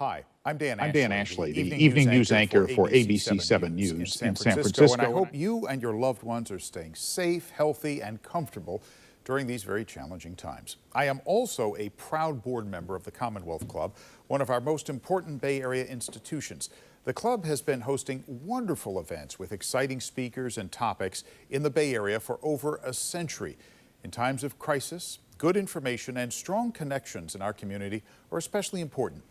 Hi, I'm Dan Ashley, the evening news anchor for ABC7 News in San Francisco. And I hope you and your loved ones are staying safe, healthy, and comfortable during these very challenging times. I am also a proud board member of the Commonwealth Club, one of our most important Bay Area institutions. The club has been hosting wonderful events with exciting speakers and topics in the Bay Area for over a century. In times of crisis, good information and strong connections in our community are especially important.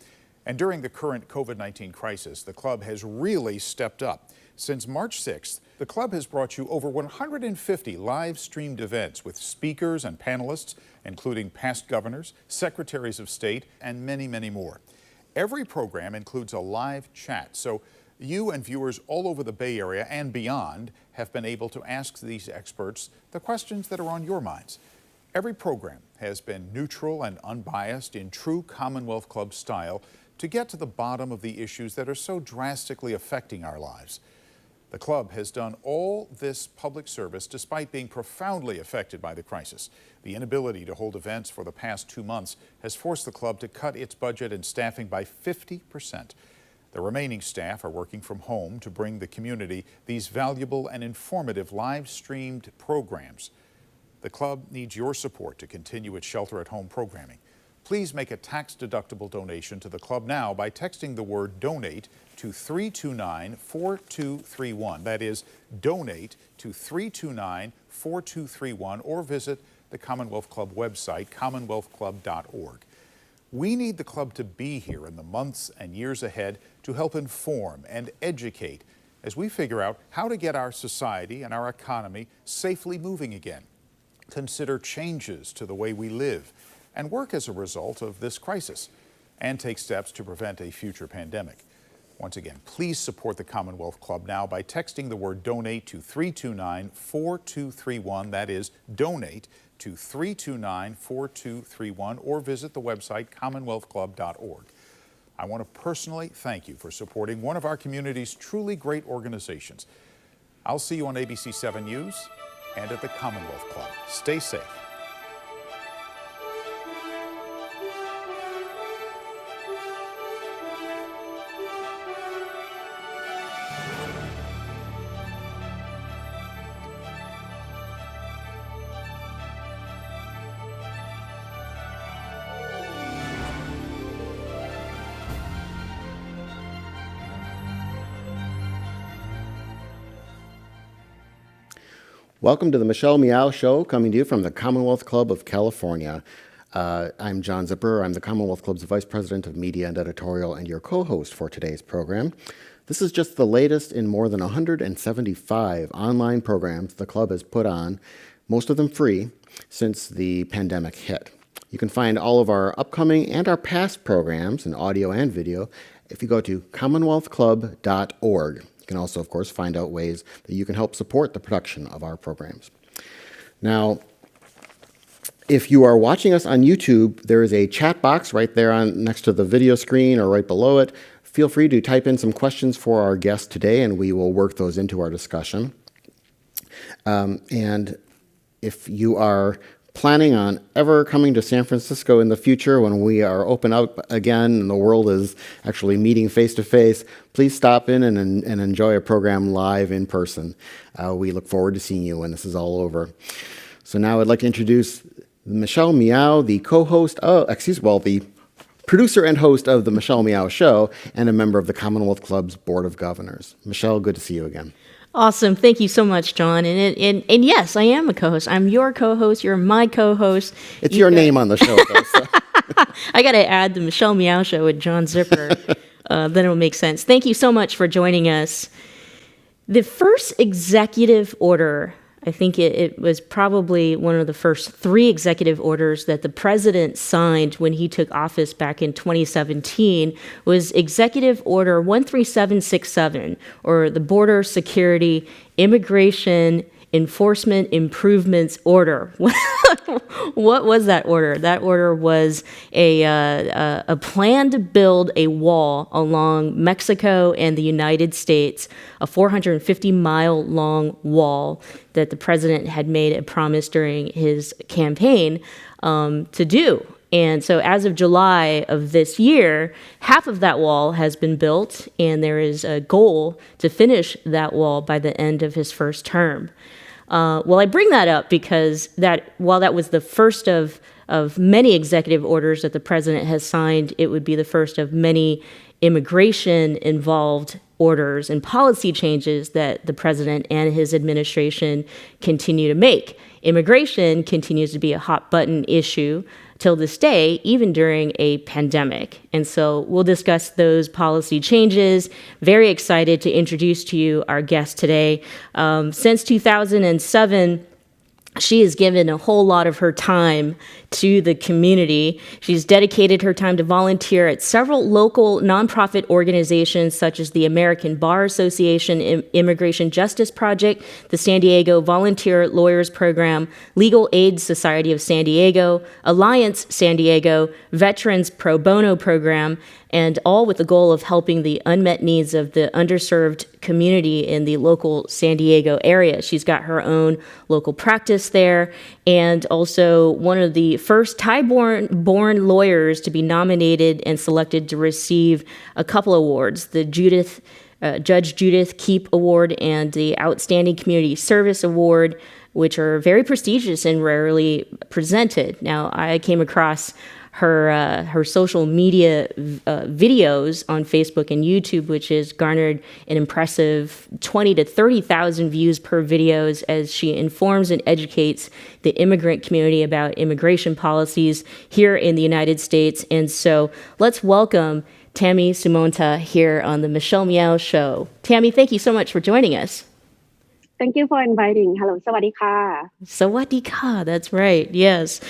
And during the current COVID-19 crisis, the club has really stepped up. Since March 6th, the club has brought you over 150 live-streamed events with speakers and panelists, including past governors, secretaries of state, and many, many more. Every program includes a live chat, so you and viewers all over the Bay Area and beyond have been able to ask these experts the questions that are on your minds. Every program has been neutral and unbiased in true Commonwealth Club style to get to the bottom of the issues that are so drastically affecting our lives. The club has done all this public service despite being profoundly affected by the crisis. The inability to hold events for the past 2 months has forced the club to cut its budget and staffing by 50%. The remaining staff are working from home to bring the community these valuable and informative live-streamed programs. The club needs your support to continue its shelter-at-home programming. Please make a tax-deductible donation to the club now by texting the word DONATE to 329-4231. That is, donate to 329-4231, or visit the Commonwealth Club website, commonwealthclub.org. We need the club to be here in the months and years ahead to help inform and educate as we figure out how to get our society and our economy safely moving again, consider changes to the way we live, and work as a result of this crisis, and take steps to prevent a future pandemic. Once again, please support the Commonwealth Club now by texting the word DONATE to 329-4231. That is, donate to 329-4231, or visit the website commonwealthclub.org. I want to personally thank you for supporting one of our community's truly great organizations. I'll see you on ABC7 News and at the Commonwealth Club. Stay safe. Welcome to the Michelle Meow Show, coming to you from the Commonwealth Club of California. I'm John Zipper. I'm the Commonwealth Club's Vice President of Media and Editorial and your co-host for today's program. This is just the latest in more than 175 online programs the club has put on, most of them free, since the pandemic hit. You can find all of our upcoming and our past programs in audio and video if you go to commonwealthclub.org. You can also, of course, find out ways that you can help support the production of our programs. Now, if you are watching us on YouTube, there is a chat box right there next to the video screen or right below it. Feel free to type in some questions for our guest today, and we will work those into our discussion. And if you are planning on ever coming to San Francisco in the future when we are open up again and the world is actually meeting face-to-face, please stop in and enjoy a program live in person. We look forward to seeing you when this is all over. So now I'd like to introduce Michelle Meow, the the producer and host of the Michelle Meow Show and a member of the Commonwealth Club's Board of Governors. Michelle, good to see you again. Awesome. Thank you so much, John. And yes, I am a co-host. I'm your co-host. You're my co-host. It's your name on the show, though. So. I got to add the Michelle Meow Show with John Zipper. Then it'll make sense. Thank you so much for joining us. The first executive order, I think it was probably one of the first 3 executive orders that the president signed when he took office back in 2017, was Executive Order 13767, or the Border Security Immigration Enforcement Improvements Order. What was that order? That order was a plan to build a wall along Mexico and the United States, a 450-mile-long wall that the president had made a promise during his campaign to do. And so as of July of this year, half of that wall has been built, and there is a goal to finish that wall by the end of his first term. Well, I bring that up because while that was the first of many executive orders that the president has signed, it would be the first of many immigration-involved orders and policy changes that the president and his administration continue to make. Immigration continues to be a hot-button issue till this day, even during a pandemic. And so we'll discuss those policy changes. Very excited to introduce to you our guest today. Since 2007, she has given a whole lot of her time to the community. She's dedicated her time to volunteer at several local nonprofit organizations such as the American Bar Association Immigration Justice Project, the San Diego Volunteer Lawyers Program, Legal Aid Society of San Diego, Alliance San Diego, Veterans Pro Bono Program, and all with the goal of helping the unmet needs of the underserved community in the local San Diego area. She's got her own local practice there, and also one of the first Thai-born lawyers to be nominated and selected to receive a couple awards, the Judge Judith Keep Award and the Outstanding Community Service Award, which are very prestigious and rarely presented. Now, I came across her social media videos on Facebook and YouTube, which has garnered an impressive 20 to 30,000 views per videos as she informs and educates the immigrant community about immigration policies here in the United States. And so let's welcome Tammy Sumonta here on the Michelle Meow Show. Tammy, thank you so much for joining us. Thank you for inviting. Hello, sawadee ka. Sawadee ka, that's right, yes.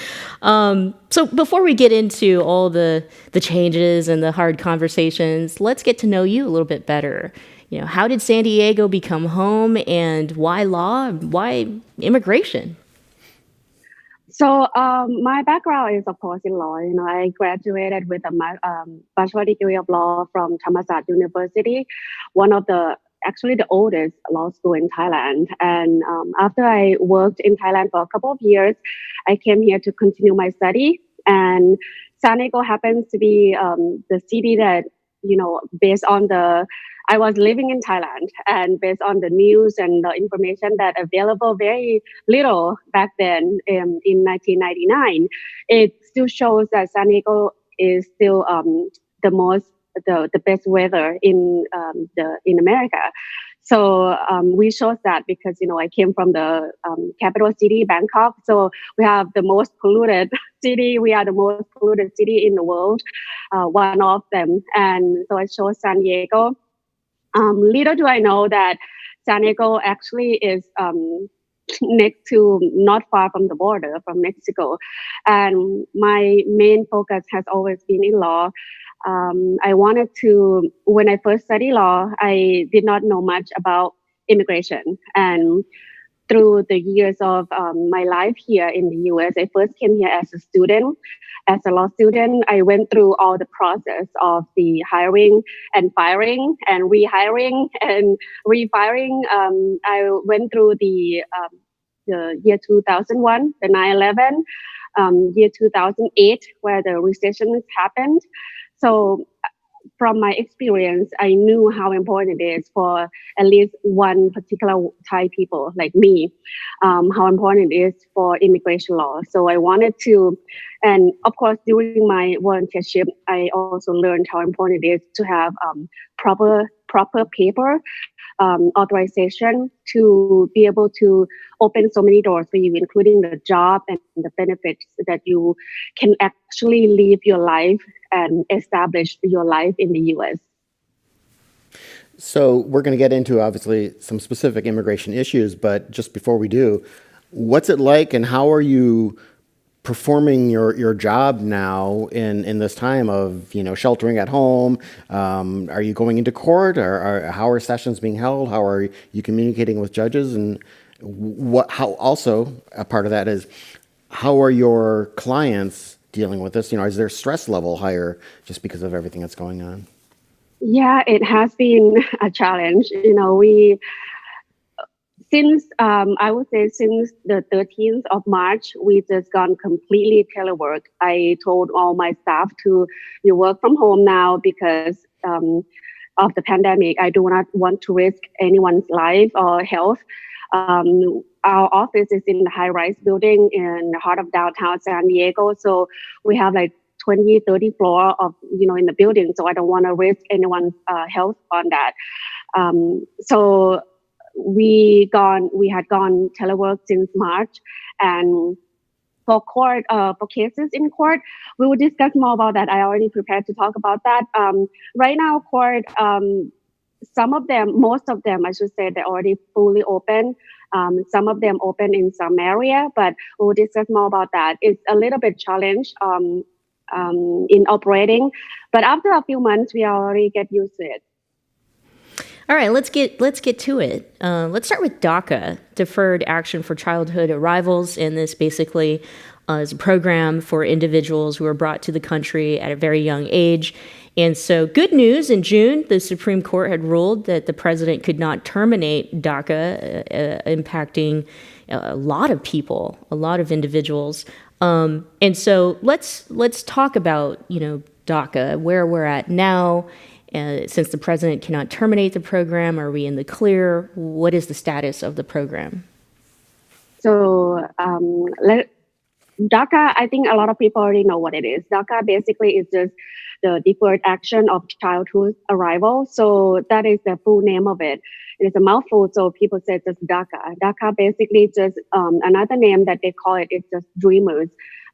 So before we get into all the changes and the hard conversations, let's get to know you a little bit better. You know, how did San Diego become home, and why law? Why immigration? So my background is, of course, in law. You know, I graduated with a bachelor degree of law from Thammasat University, one of the oldest law school in Thailand. And after I worked in Thailand for a couple of years, I came here to continue my study. And San Diego happens to be the city that, you know, I was living in Thailand, and based on the news and the information that available very little back then in 1999, it still shows that San Diego is still the best weather in America. So we chose that because, you know, I came from the capital city, Bangkok. So we have the most polluted city. We are the most polluted city in the world, one of them. And so I chose San Diego. Little do I know that San Diego actually is next to, not far from the border, from Mexico. And my main focus has always been in law. I wanted to, when I first studied law, I did not know much about immigration. And through the years of my life here in the US, I first came here as a student. As a law student, I went through all the process of the hiring and firing and rehiring and refiring. I went through the year 2001, the 9/11, year 2008, where the recession happened. So from my experience, I knew how important it is for at least one particular Thai people like me, how important it is for immigration law. So I wanted to, and of course, during my volunteership, I also learned how important it is to have proper paper authorization to be able to open so many doors for you, including the job and the benefits that you can actually live your life and establish your life in the U.S. So we're going to get into, obviously, some specific immigration issues, but just before we do, what's it like and how are you performing your job now in this time of, you know, sheltering at home? Are you going into court, or how are sessions being held? How are you communicating with judges? And how also a part of that is, how are your clients dealing with this? You know, is their stress level higher just because of everything that's going on? Yeah, it has been a challenge. You know, since I would say since the 13th of March, we just gone completely telework. I told all my staff to you work from home now because of the pandemic. I do not want to risk anyone's life or health. Our office is in the high-rise building in the heart of downtown San Diego, so we have like 20, 30 floor of in the building. So I don't want to risk anyone's health on that. So we had gone telework since March, and for court, for cases in court, we will discuss more about that. I already prepared to talk about that. Right now, court, some of them, most of them, I should say, they're already fully open. Some of them open in some area, but we'll discuss more about that. It's a little bit challenged in operating, but after a few months, we already get used to it. All right, let's get to it. Let's start with DACA, Deferred Action for Childhood Arrivals, and this basically is a program for individuals who are brought to the country at a very young age. And so, good news, in June, the Supreme Court had ruled that the president could not terminate DACA, impacting a lot of people, a lot of individuals. And so, let's talk about DACA, where we're at now. Since the president cannot terminate the program, are we in the clear? What is the status of the program? So DACA, I think a lot of people already know what it is. DACA basically is just the Deferred Action of Childhood Arrival. So that is the full name of it. It's a mouthful, so people say just DACA. DACA basically just another name that they call it is just Dreamers.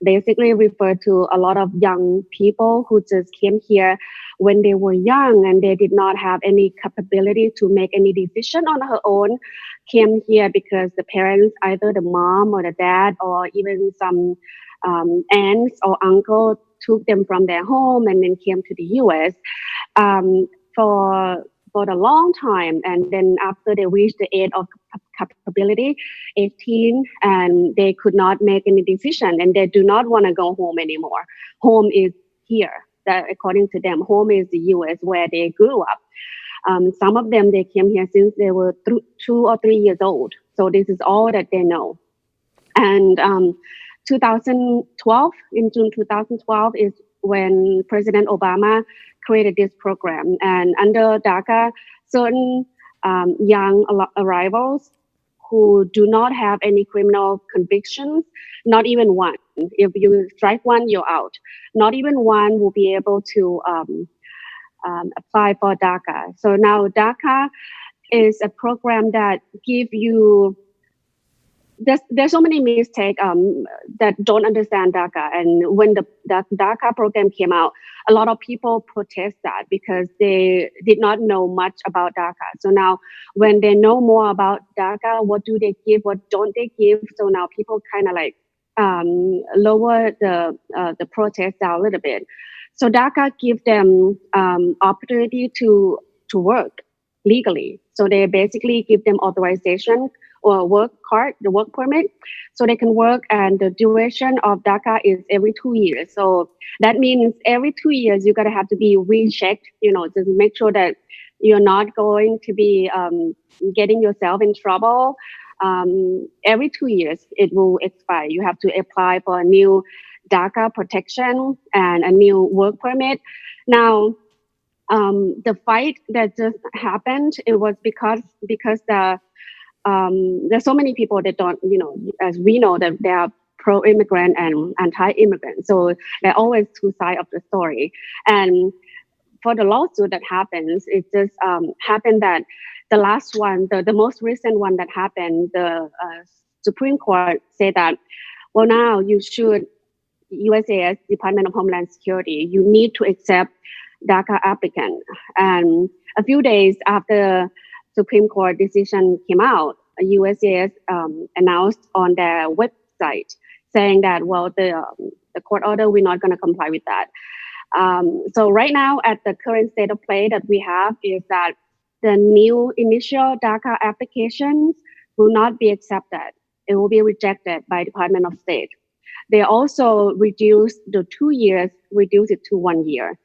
Basically refer to a lot of young people who just came here when they were young and they did not have any capability to make any decision on her own, came here because the parents, either the mom or the dad or even some aunts or uncle, took them from their home and then came to the US for a long time. And then after they reached the age of capability, 18, and they could not make any decision and they do not want to go home anymore. Home is here. That according to them, home is the US where they grew up. Some of them, they came here since they were 2 or 3 years old. So this is all that they know. And 2012, in June 2012 is when President Obama created this program. And under DACA, certain young arrivals who do not have any criminal convictions, not even one. If you strike one, you're out. Not even one will be able to apply for DACA. So now DACA is a program that give you, there's so many mistakes that don't understand DACA. And when the DACA program came out, a lot of people protest that because they did not know much about DACA. So now when they know more about DACA, what do they give, what don't they give? So now people kind of like lower the protest down a little bit. So DACA give them opportunity to work legally. So they basically give them authorization or work card, the work permit, so they can work. And the duration of DACA is every 2 years. So that means every 2 years you gotta have to be rechecked. Just make sure that you're not going to be getting yourself in trouble. Every 2 years it will expire. You have to apply for a new DACA protection and a new work permit. Now, the fight that just happened, it was because there's so many people that don't, as we know, that they are pro-immigrant and anti-immigrant. So there are always two sides of the story. And for the lawsuit that happens, it just happened that the last one, the most recent one that happened, the Supreme Court said that, well, now you should, USCIS, Department of Homeland Security, you need to accept DACA applicant. And a few days after Supreme Court decision came out, USCIS announced on their website saying that, well, the court order, we're not going to comply with that. So right now, at the current state of play that we have is that the new initial DACA applications will not be accepted. It will be rejected by Department of State. They also reduced the 2 years, reduce it to 1 year.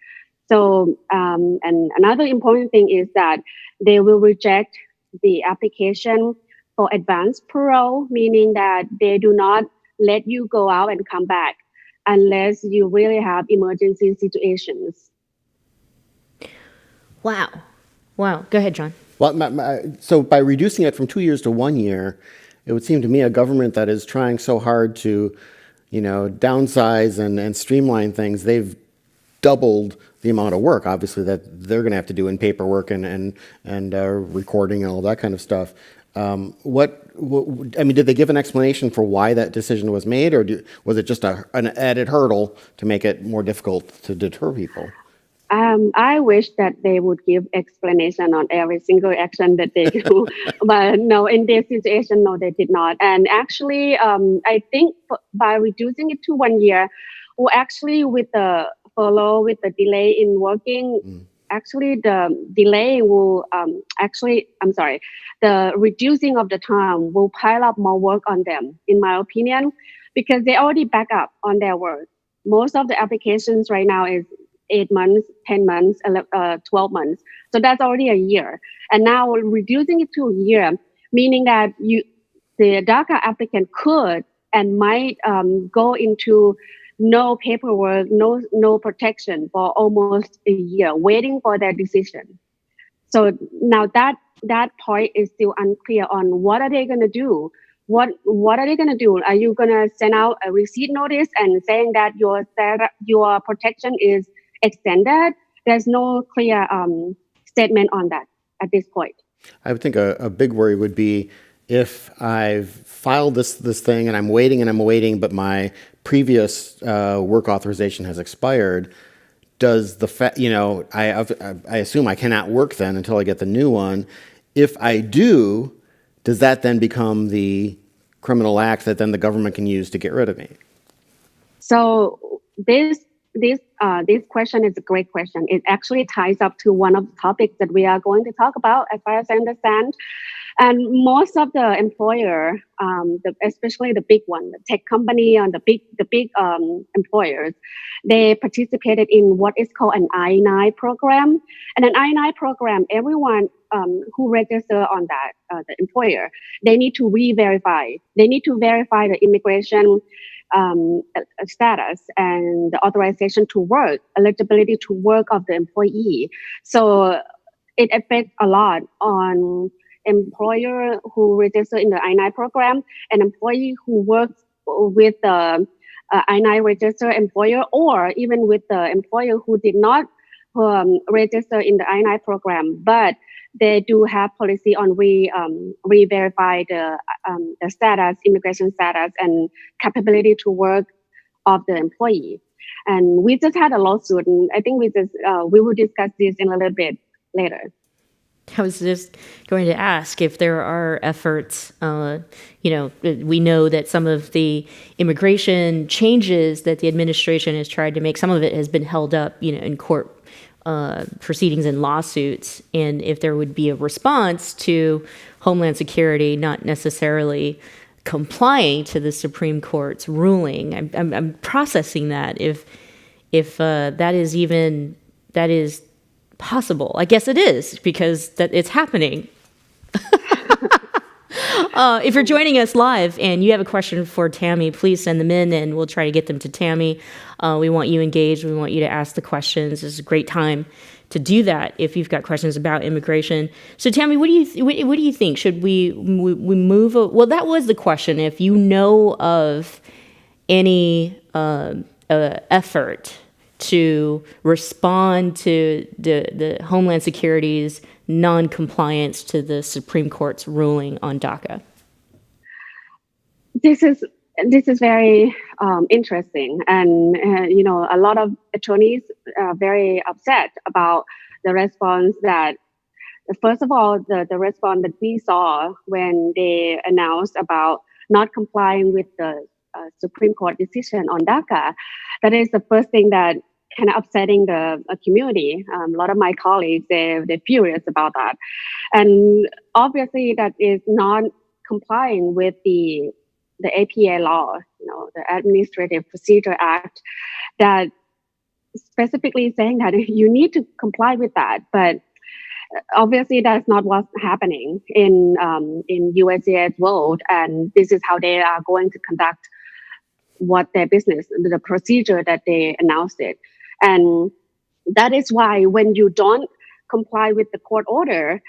So, and another important thing is that they will reject the application for advanced parole, meaning that they do not let you go out and come back unless you really have emergency situations. Wow. Wow. Go ahead, John. Well, so by reducing it from 2 years to 1 year, it would seem to me a government that is trying so hard to, downsize and streamline things, they've doubled the amount of work, obviously, that they're going to have to do in paperwork and recording and all that kind of stuff. Did they give an explanation for why that decision was made, or was it just an added hurdle to make it more difficult to deter people? I wish that they would give explanation on every single action that they do, but no, in this situation, no, they did not. And actually, I think by reducing it to 1 year, well, actually, with the furlough, with the delay in working, actually the delay will the reducing of the time will pile up more work on them, in my opinion, because they already back up on their work. Most of the applications right now is 8 months, 10 months, 12 months. So that's already a year. And now reducing it to a year, meaning that the DACA applicant could and might go into no paperwork, no protection for almost a year, waiting for their decision. So now that point is still unclear on what are they going to do. What are they going to do? Are you going to send out a receipt notice and saying that your protection is extended? There's no clear statement on that at this point. I would think a big worry would be if I've filed this thing and I'm waiting, but my previous work authorization has expired. Does I assume I cannot work then until I get the new one. If I do, does that then become the criminal act that then the government can use to get rid of me? So this question is a great question. It actually ties up to one of the topics that we are going to talk about, as far as I understand. And most of the employer, especially the big one, the tech company and the big employers, they participated in what is called an I-9 program. And an I-9 program, everyone who register on that, the employer, they need to re-verify. They need to verify the immigration status and the authorization to work, eligibility to work of the employee. So it affects a lot on employer who register in the I-9 program, an employee who works with the I-9 registered employer, or even with the employer who did not register in the I-9 program, but they do have policy on re-verify the status, immigration status, and capability to work of the employee. And we just had a lawsuit, and I think we will discuss this in a little bit later. I was just going to ask if there are efforts, we know that some of the immigration changes that the administration has tried to make, some of it has been held up, in court proceedings and lawsuits. And if there would be a response to Homeland Security not necessarily complying to the Supreme Court's ruling, I'm processing that. If that is possible. I guess it is, because it's happening. If you're joining us live and you have a question for Tammy, please send them in and we'll try to get them to Tammy. We want you engaged. We want you to ask the questions. This is a great time to do that if you've got questions about immigration. So Tammy, what do you think? Should we move? Well, that was the question. If you know of any effort to respond to the Homeland Security's non-compliance to the Supreme Court's ruling on DACA. This is very interesting, and a lot of attorneys are very upset about the response that. First of all, the response that we saw when they announced about not complying with the Supreme Court decision on DACA, that is the first thing that kind of upsetting the community. A lot of my colleagues, they're furious about that. And obviously that is not complying with the APA law, the Administrative Procedure Act, that specifically saying that you need to comply with that. But obviously that's not what's happening in USAID world, and this is how they are going to conduct what their business, the procedure that they announced it. And that is why when you don't comply with the court order,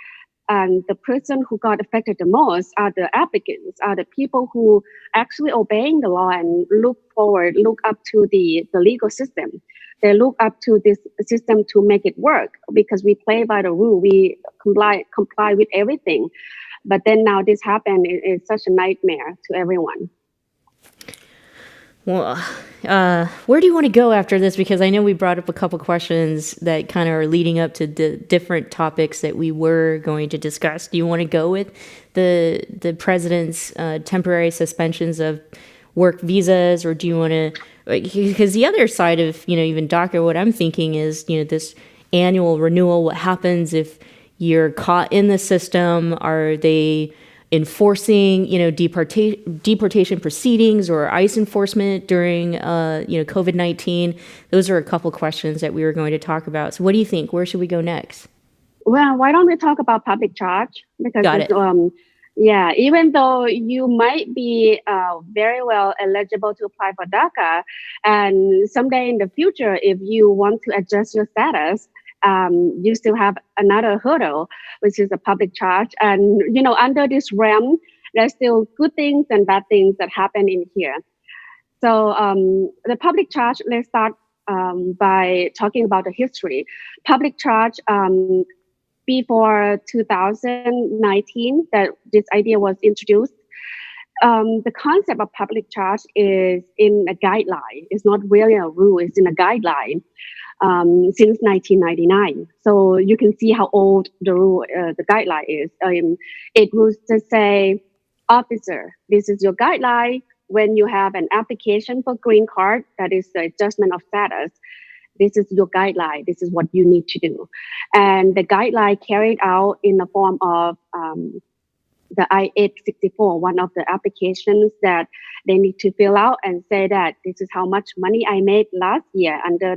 and the person who got affected the most are the applicants, are the people who actually obeying the law and look up to the legal system. They look up to this system to make it work because we play by the rule. We comply with everything. But then now this happened. It's such a nightmare to everyone. Well, where do you want to go after this? Because I know we brought up a couple questions that kind of are leading up to the different topics that we were going to discuss. Do you want to go with the president's temporary suspensions of work visas, or do you want to? Because the other side of even DACA, what I'm thinking is this annual renewal. What happens if you're caught in the system? Are they enforcing, deportation proceedings or ICE enforcement during, COVID-19? Those are a couple questions that we were going to talk about. So what do you think? Where should we go next? Well, why don't we talk about public charge? Because Got it. Even though you might be very well eligible to apply for DACA, and someday in the future, if you want to adjust your status, you still have another hurdle, which is a public charge. And, under this realm, there's still good things and bad things that happen in here. So the public charge, let's start by talking about the history. Public charge, before 2019, that this idea was introduced. The concept of public charge is in a guideline. It's not really a rule, it's in a guideline. Since 1999. So you can see how old the guideline is. It was to say, officer, this is your guideline. When you have an application for green card, that is the adjustment of status. This is your guideline. This is what you need to do. And the guideline carried out in the form of the I-864, one of the applications that they need to fill out and say that this is how much money I made last year under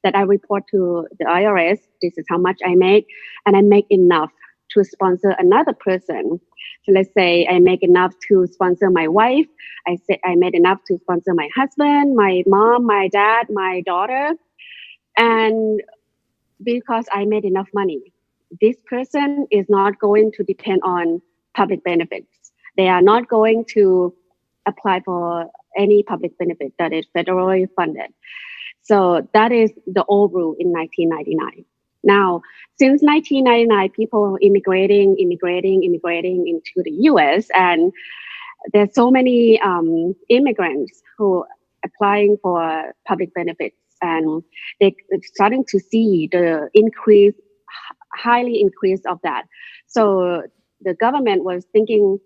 that I report to the IRS. This is how much I make, and I make enough to sponsor another person. So let's say I make enough to sponsor my wife. I say I made enough to sponsor my husband, my mom, my dad, my daughter. And because I made enough money, this person is not going to depend on public benefits. They are not going to apply for any public benefit that is federally funded. So that is the old rule in 1999. Now, since 1999, people immigrating into the U.S. and there's so many immigrants who applying for public benefits, and they're starting to see the highly increase of that. So the government was thinking,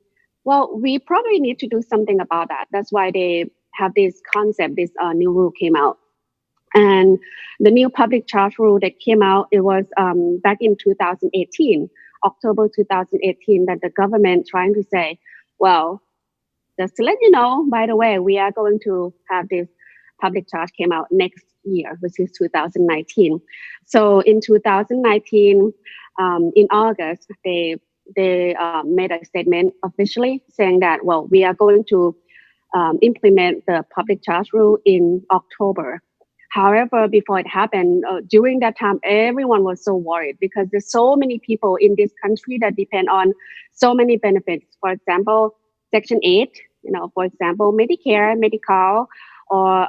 well, we probably need to do something about that. That's why they have this concept, this new rule came out. And the new public charge rule that came out, it was back in 2018, October 2018, that the government trying to say, well, just to let you know, by the way, we are going to have this public charge came out next year, which is 2019. So in 2019, in August, they made a statement officially saying that, well, we are going to implement the public charge rule in October. However, before it happened, during that time, everyone was so worried because there's so many people in this country that depend on so many benefits. For example, Section 8, for example, Medicare, Medi-Cal, or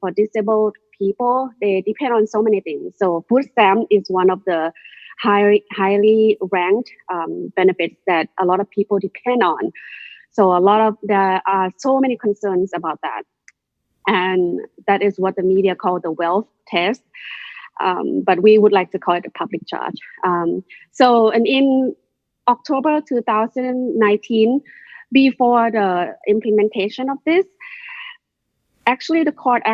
for disabled people, they depend on so many things. So food stamp is one of the highly ranked benefits that a lot of people depend on. So there are so many concerns about that. And that is what the media call the wealth test. But we would like to call it a public charge. And in October 2019, before the implementation of this, actually the court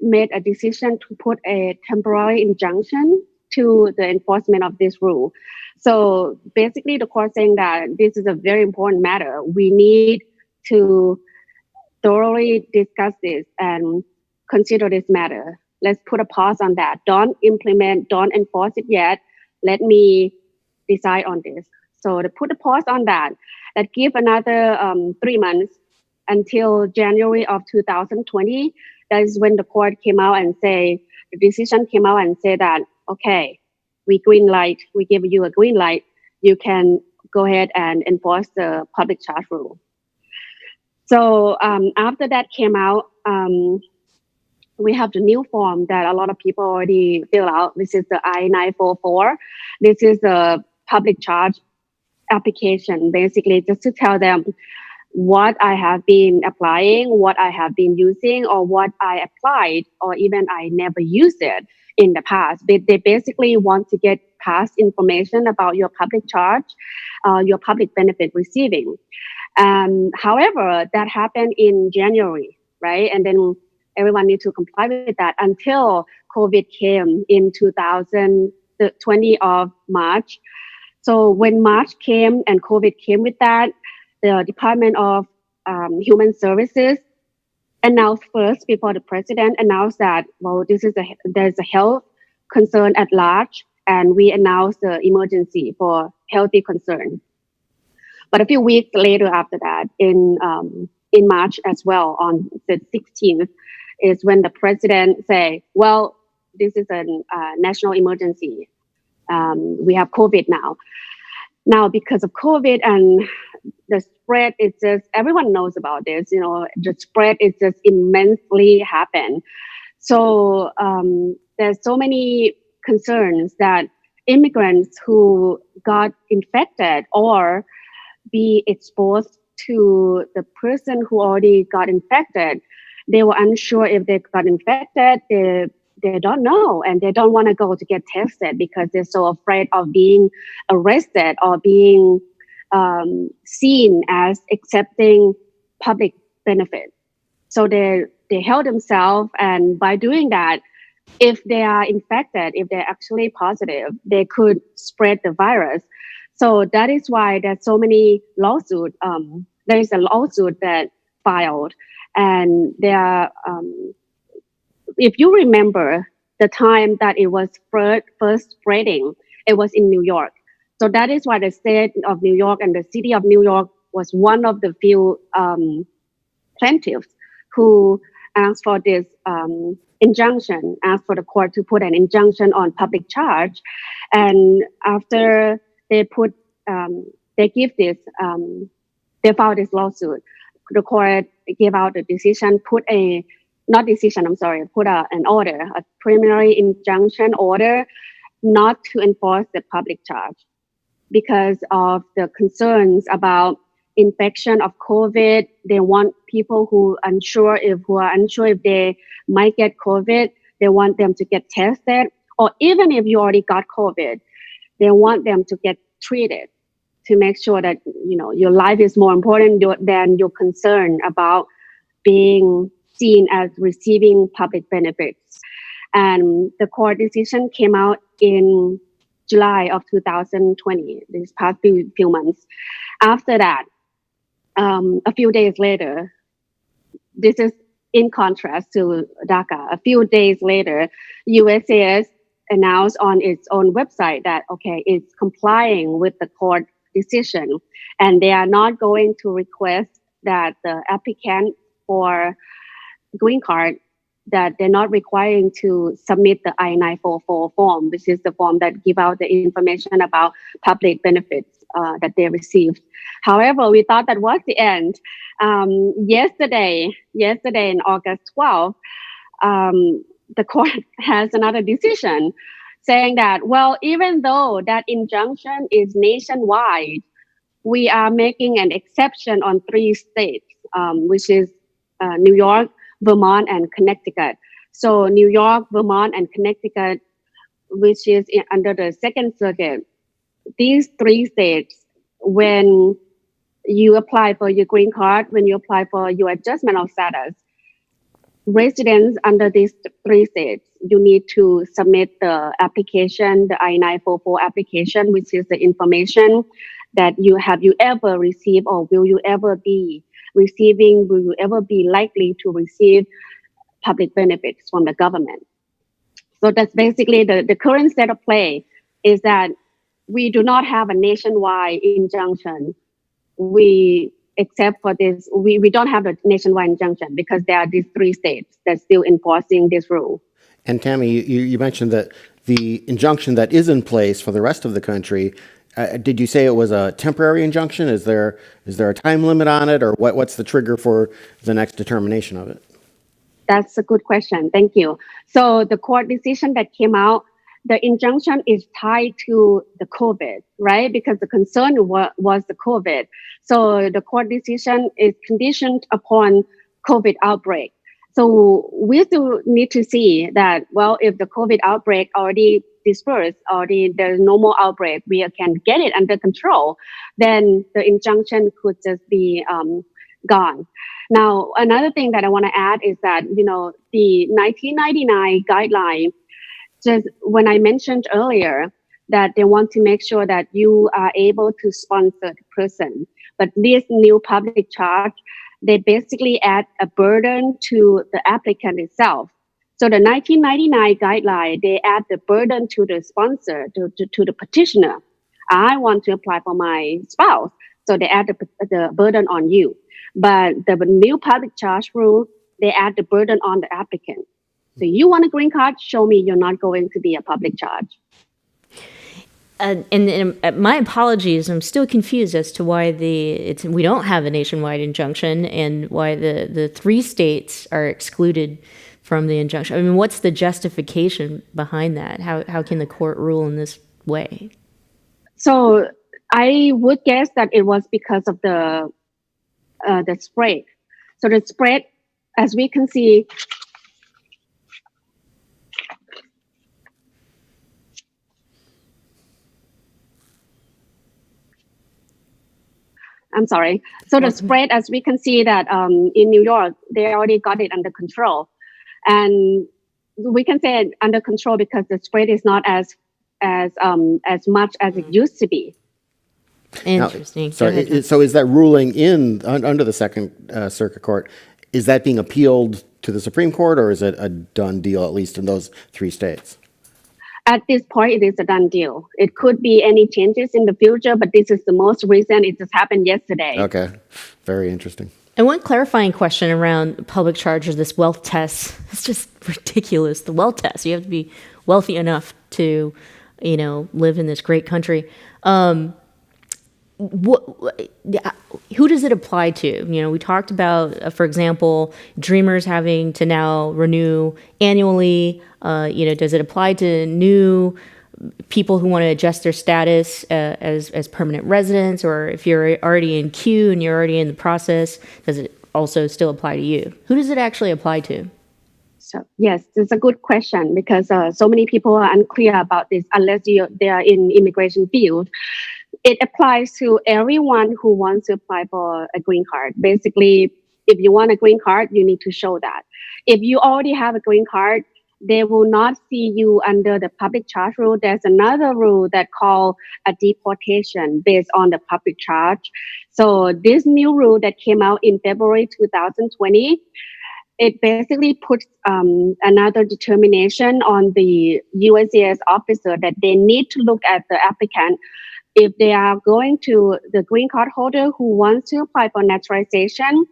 made a decision to put a temporary injunction to the enforcement of this rule. So basically the court saying that this is a very important matter. We need to thoroughly discuss this and consider this matter. Let's put a pause on that. Don't implement, don't enforce it yet. let me decide on this. So they put a pause on that. That give another 3 months until January of 2020. That is when the court came out and say, the decision came out and say that, okay, we give you a green light. You can go ahead and enforce the public charge rule. So after that came out, we have the new form that a lot of people already fill out. This is the I-944. This is the public charge application, basically just to tell them what I have been applying, what I have been using, or what I applied, or even I never used it in the past. They basically want to get past information about your public charge, your public benefit receiving. However, that happened in January, right? And then everyone needs to comply with that until COVID came in 2020 of March. So when March came and COVID came with that, the Department of Human Services announced first before the president announced that, well, there's a health concern at large, and we announced the emergency for healthy concern. But a few weeks later after that, in March as well, on the 16th, is when the president say, well, this is a national emergency. We have COVID now. Now, because of COVID and the spread, it's just, everyone knows about this, the spread is just immensely happened. So there's so many concerns that immigrants who got infected or be exposed to the person who already got infected, they were unsure if they got infected. They don't know, and they don't want to go to get tested because they're so afraid of being arrested or being seen as accepting public benefit. So they held themselves, and by doing that, if they are infected, if they're actually positive, they could spread the virus. So that is why there's so many lawsuits. There is a lawsuit that filed, and there are, if you remember the time that it was first spreading, it was in New York. So that is why the state of New York and the city of New York was one of the few plaintiffs who asked for this injunction, asked for the court to put an injunction on public charge. And after they filed this lawsuit, the court gave out a decision, put an order, a preliminary injunction order not to enforce the public charge because of the concerns about infection of COVID. They want people who are unsure if they might get COVID. They want them to get tested, or even if you already got COVID, they want them to get treated to make sure that your life is more important than your concern about being seen as receiving public benefits. And the court decision came out in July of 2020, this past few months. After that, a few days later, this is in contrast to DACA. A few days later, USCIS announced on its own website that, okay, it's complying with the court decision, and they are not going to request that the applicant for green card, that they're not requiring to submit the I-944 form, which is the form that give out the information about public benefits that they received. However, we thought that was the end. Yesterday in August 12th, the court has another decision saying that, well, even though that injunction is nationwide, we are making an exception on 3 states, which is New York, Vermont, and Connecticut. So New York, Vermont, and Connecticut, which is under the Second Circuit, these 3 states, when you apply for your green card, when you apply for your adjustment of status, residents under these 3 states, you need to submit the application, the I-944 application, which is the information that you ever received, or will you ever be receiving, will you ever be likely to receive public benefits from the government. So that's basically the current state of play is that we do not have a nationwide injunction. Except for this, we don't have a nationwide injunction because there are these 3 states that's still enforcing this rule. And Tammy, you mentioned that the injunction that is in place for the rest of the country, did you say it was a temporary injunction? Is there a time limit on it, or what's the trigger for the next determination of it? That's a good question. Thank you. So the court decision that came out, the injunction is tied to the COVID, right? Because the concern was the COVID. So the court decision is conditioned upon COVID outbreak. So we still need to see that, well, if the COVID outbreak already dispersed, there's no more outbreak, we can get it under control, then the injunction could just be gone. Now, another thing that I want to add is that, the 1999 guideline, just when I mentioned earlier that they want to make sure that you are able to sponsor the person, but this new public charge, they basically add a burden to the applicant itself. So the 1999 guideline, they add the burden to the sponsor, to the petitioner. I want to apply for my spouse, so they add the burden on you. But the new public charge rule, they add the burden on the applicant. So you want a green card, show me you're not going to be a public charge. And my apologies, I'm still confused as to why we don't have a nationwide injunction and why the 3 states are excluded from the injunction. I mean, what's the justification behind that? How can the court rule in this way? So I would guess that it was because of the spread. So the spread, as we can see, I'm sorry. So the spread, as we can see that in New York, they already got it under control. And we can say it under control because the spread is not as much as it used to be. Interesting. Now, so is that ruling under the Second Circuit Court, is that being appealed to the Supreme Court, or is it a done deal, at least in those 3 states? At this point, it is a done deal. It could be any changes in the future, but this is the most recent. It just happened yesterday. Okay, very interesting. And one clarifying question around public charges, this wealth test. It's just ridiculous. The wealth test. You have to be wealthy enough to, live in this great country. Who does it apply to? We talked about, for example, Dreamers having to now renew annually. Does it apply to new people who want to adjust their status as permanent residents, or if you're already in queue and you're already in the process, does it also still apply to you? Who does it actually apply to? So yes, it's a good question because so many people are unclear about this unless they are in immigration field. It applies to everyone who wants to apply for a green card. Basically, if you want a green card, you need to show that. If you already have a green card, they will not see you under the public charge rule. There's another rule that called a deportation based on the public charge. So this new rule that came out in February 2020, it basically puts another determination on the USCIS officer that they need to look at the applicant. If they are going to the green card holder who wants to apply for naturalization,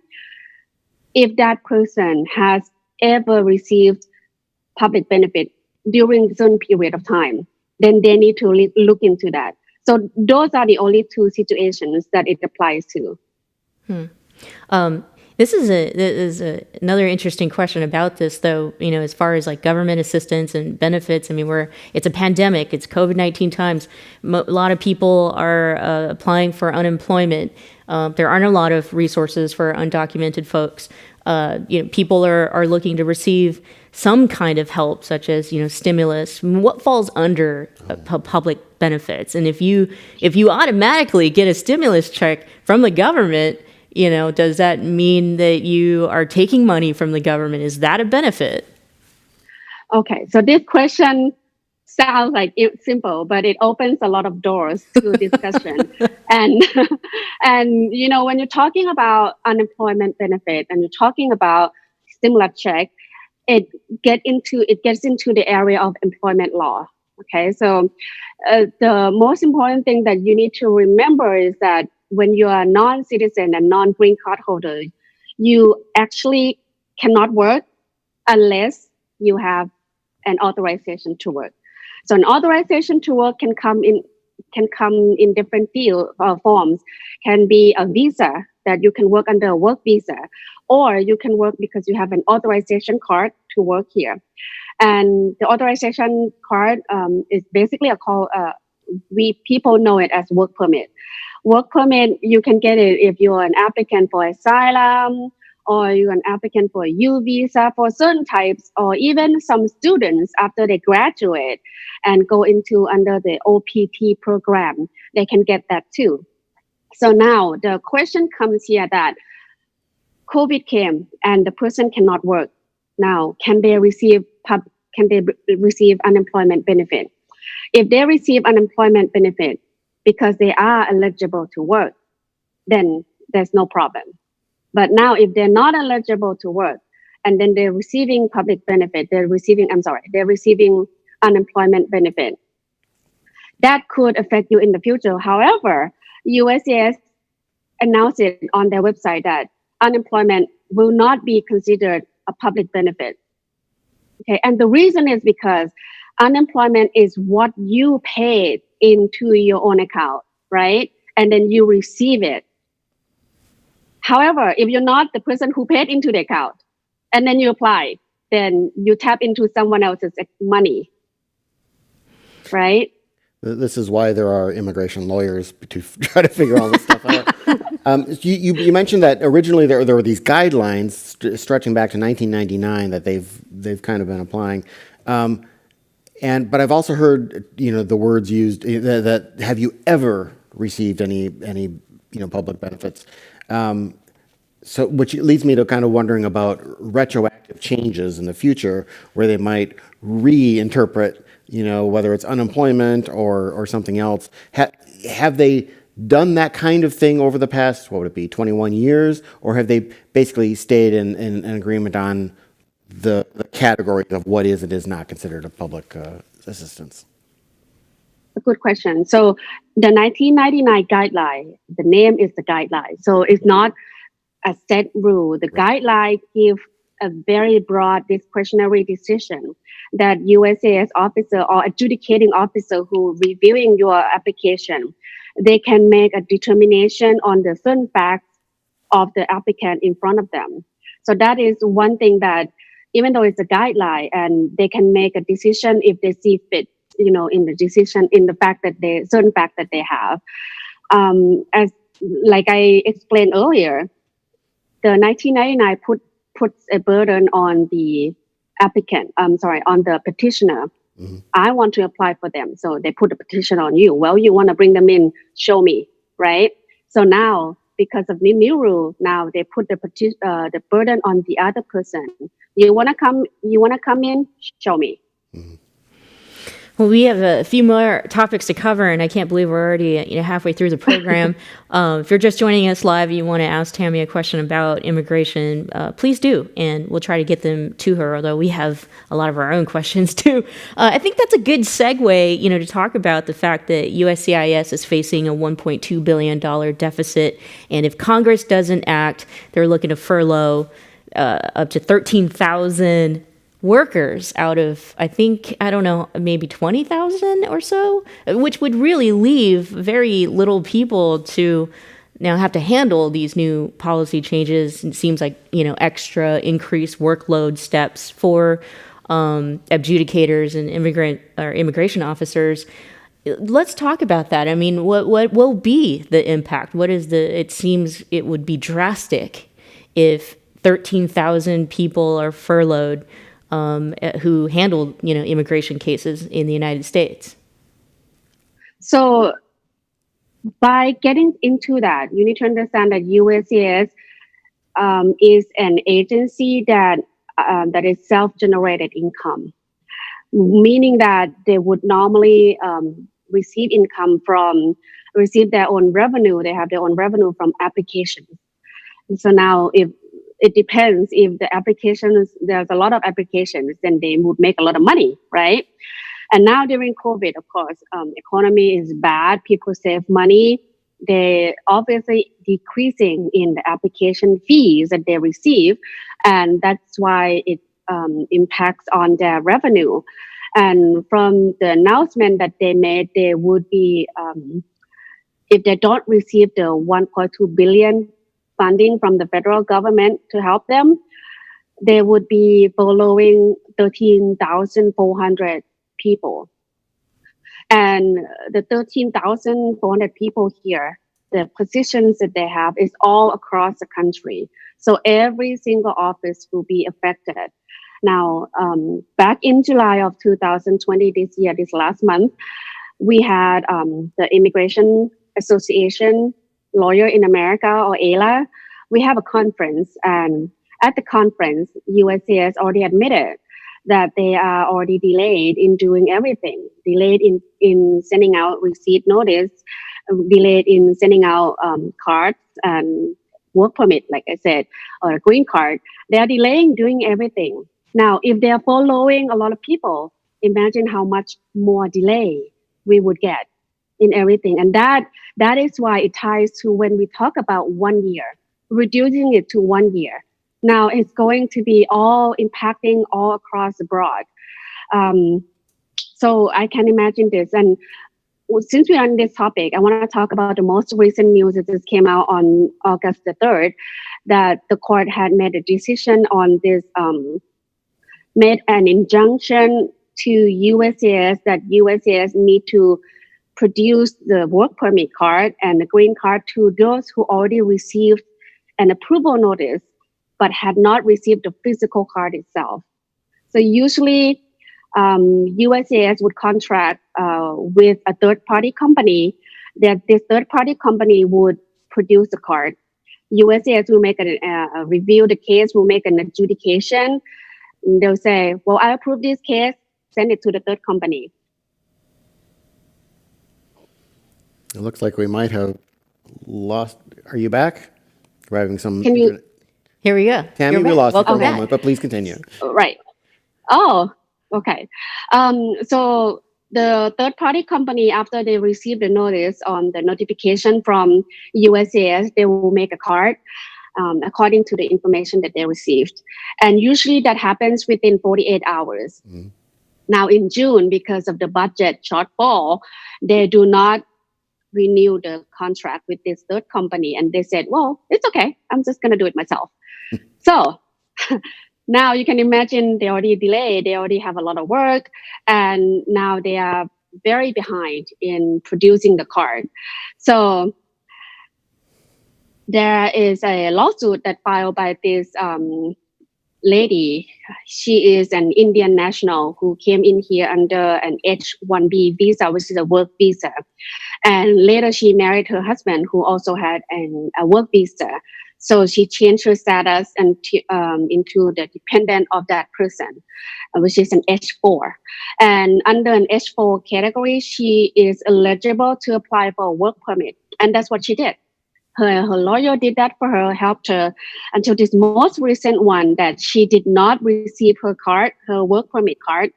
if that person has ever received public benefit during a certain period of time, then they need to look into that. So those are the only 2 situations that it applies to. This is another interesting question about this, though, as far as like government assistance and benefits. I mean, it's a pandemic, it's COVID-19 times. A lot of people are applying for unemployment. There aren't a lot of resources for undocumented folks. People are looking to receive some kind of help, such as, stimulus. What falls under public benefits? And if you automatically get a stimulus check from the government, does that mean that you are taking money from the government? Is that a benefit? Okay, so this question sounds like it's simple, but it opens a lot of doors to discussion. and when you're talking about unemployment benefit and you're talking about stimulus check, it gets into the area of employment law. Okay, so the most important thing that you need to remember is that when you are a non-citizen and non-green card holder, you actually cannot work unless you have an authorization to work. So an authorization to work can come in different forms. Can be a visa that you can work under a work visa, or you can work because you have an authorization card to work here. And the authorization card is basically people know it as work permit. Work permit, you can get it if you're an applicant for asylum, or you're an applicant for a U visa for certain types, or even some students after they graduate and go into under the OPT program, they can get that too. So now the question comes here that COVID came and the person cannot work. Now, can they receive unemployment benefit? If they receive unemployment benefit because they are eligible to work, then there's no problem. But now if they're not eligible to work and then they're receiving public benefit, they're receiving unemployment benefit, that could affect you in the future. However, USCIS announced it on their website that unemployment will not be considered a public benefit. Okay, and the reason is because unemployment is what you paid into your own account, right? And then you receive it. However, if you're not the person who paid into the account and then you apply, then you tap into someone else's money, right? This is why there are immigration lawyers to try to figure all this stuff out. You mentioned that originally there were these guidelines stretching back to 1999 that they've kind of been applying, but I've also heard the words used that have you ever received any public benefits? So which leads me to kind of wondering about retroactive changes in the future where they might reinterpret whether it's unemployment or something else. Have they done that kind of thing over the past, what would it be, 21 years? Or have they basically stayed in an agreement on the category of what is and is not considered a public assistance? A good question. So the 1999 guideline, the name is the guideline. So it's not a set rule. The guideline gives a very broad discretionary decision that USCIS officer or adjudicating officer who reviewing your application, they can make a determination on the certain facts of the applicant in front of them. So that is one thing that even though it's a guideline and they can make a decision if they see fit, in the decision, in the fact that certain fact that they have. As like I explained earlier, the 1999 puts a burden on the applicant, on the petitioner. Mm-hmm. I want to apply for them. So they put a petition on you. Well, you want to bring them in, show me, right? So now, because of the new rule, now they put the burden on the other person. You want to come in, show me. Mm-hmm. Well, we have a few more topics to cover, and I can't believe we're already halfway through the program. If you're just joining us live, you want to ask Tammy a question about immigration, please do, and we'll try to get them to her, although we have a lot of our own questions too. I think that's a good segue, to talk about the fact that USCIS is facing a $1.2 billion deficit, and if Congress doesn't act, they're looking to furlough up to 13,000 workers out of, maybe 20,000 or so, which would really leave very little people to now have to handle these new policy changes. It seems like, extra increased workload steps for adjudicators and immigration officers. Let's talk about that. I mean, what will be the impact? It seems it would be drastic if 13,000 people are furloughed who handled, immigration cases in the United States. So by getting into that, you need to understand that USCIS is an agency that is self-generated income, meaning that they would normally receive their own revenue. They have their own revenue from applications. So now it depends if the applications, there's a lot of applications, then they would make a lot of money, right? And now during COVID, of course, economy is bad. People save money. They obviously decreasing in the application fees that they receive, and that's why it impacts on their revenue. And from the announcement that they made, they would be if they don't receive the 1.2 billion funding from the federal government to help them, they would be following 13,400 people. And the 13,400 people here, the positions that they have is all across the country. So every single office will be affected. Now, back in July of 2020, this last month, we had the Immigration Association Lawyer in America, or AILA. We have a conference, and at the conference, USCIS already admitted that they are already delayed in doing everything, delayed in sending out receipt notice, delayed in sending out cards and work permit, like I said, or a green card. They are delaying doing everything. Now, if they are following a lot of people, imagine how much more delay we would get in everything. And that is why it ties to when we talk about 1 year, reducing it to 1 year. Now it's going to be all impacting all across the board. So I can imagine this. And since we're on this topic, I want to talk about the most recent news that just came out on August the 3rd, that the court had made a decision on this, made an injunction to USCIS that USCIS need to produce the work permit card and the green card to those who already received an approval notice but had not received the physical card itself. So usually USCIS would contract with a third-party company, that this third-party company would produce the card. USCIS will make a review the case, will make an adjudication. They'll say, well, I approve this case, send it to the third company. It looks like we might have lost. Are you back? We're having some. Can you? Here we go. Tammy, You're we back. lost you for a Welcome back. moment, but please continue. Right. Oh, okay. So the third-party company, after they receive the notice on the notification from USCIS, they will make a card according to the information that they received. And usually that happens within 48 hours. Mm. Now in June, because of the budget shortfall, they do not renew the contract with this third company. And they said, well, it's okay. I'm just going to do it myself. So now you can imagine they already delayed. They already have a lot of work. And now they are very behind in producing the card. So there is a lawsuit that filed by this lady. She is an Indian national who came in here under an H-1B visa, which is a work visa. And later she married her husband, who also had a work visa. So she changed her status into the dependent of that person, which is an H-4. And under an H-4 category, she is eligible to apply for a work permit. And that's what she did. Her lawyer did that for her, helped her until this most recent one that she did not receive her card, her work permit card.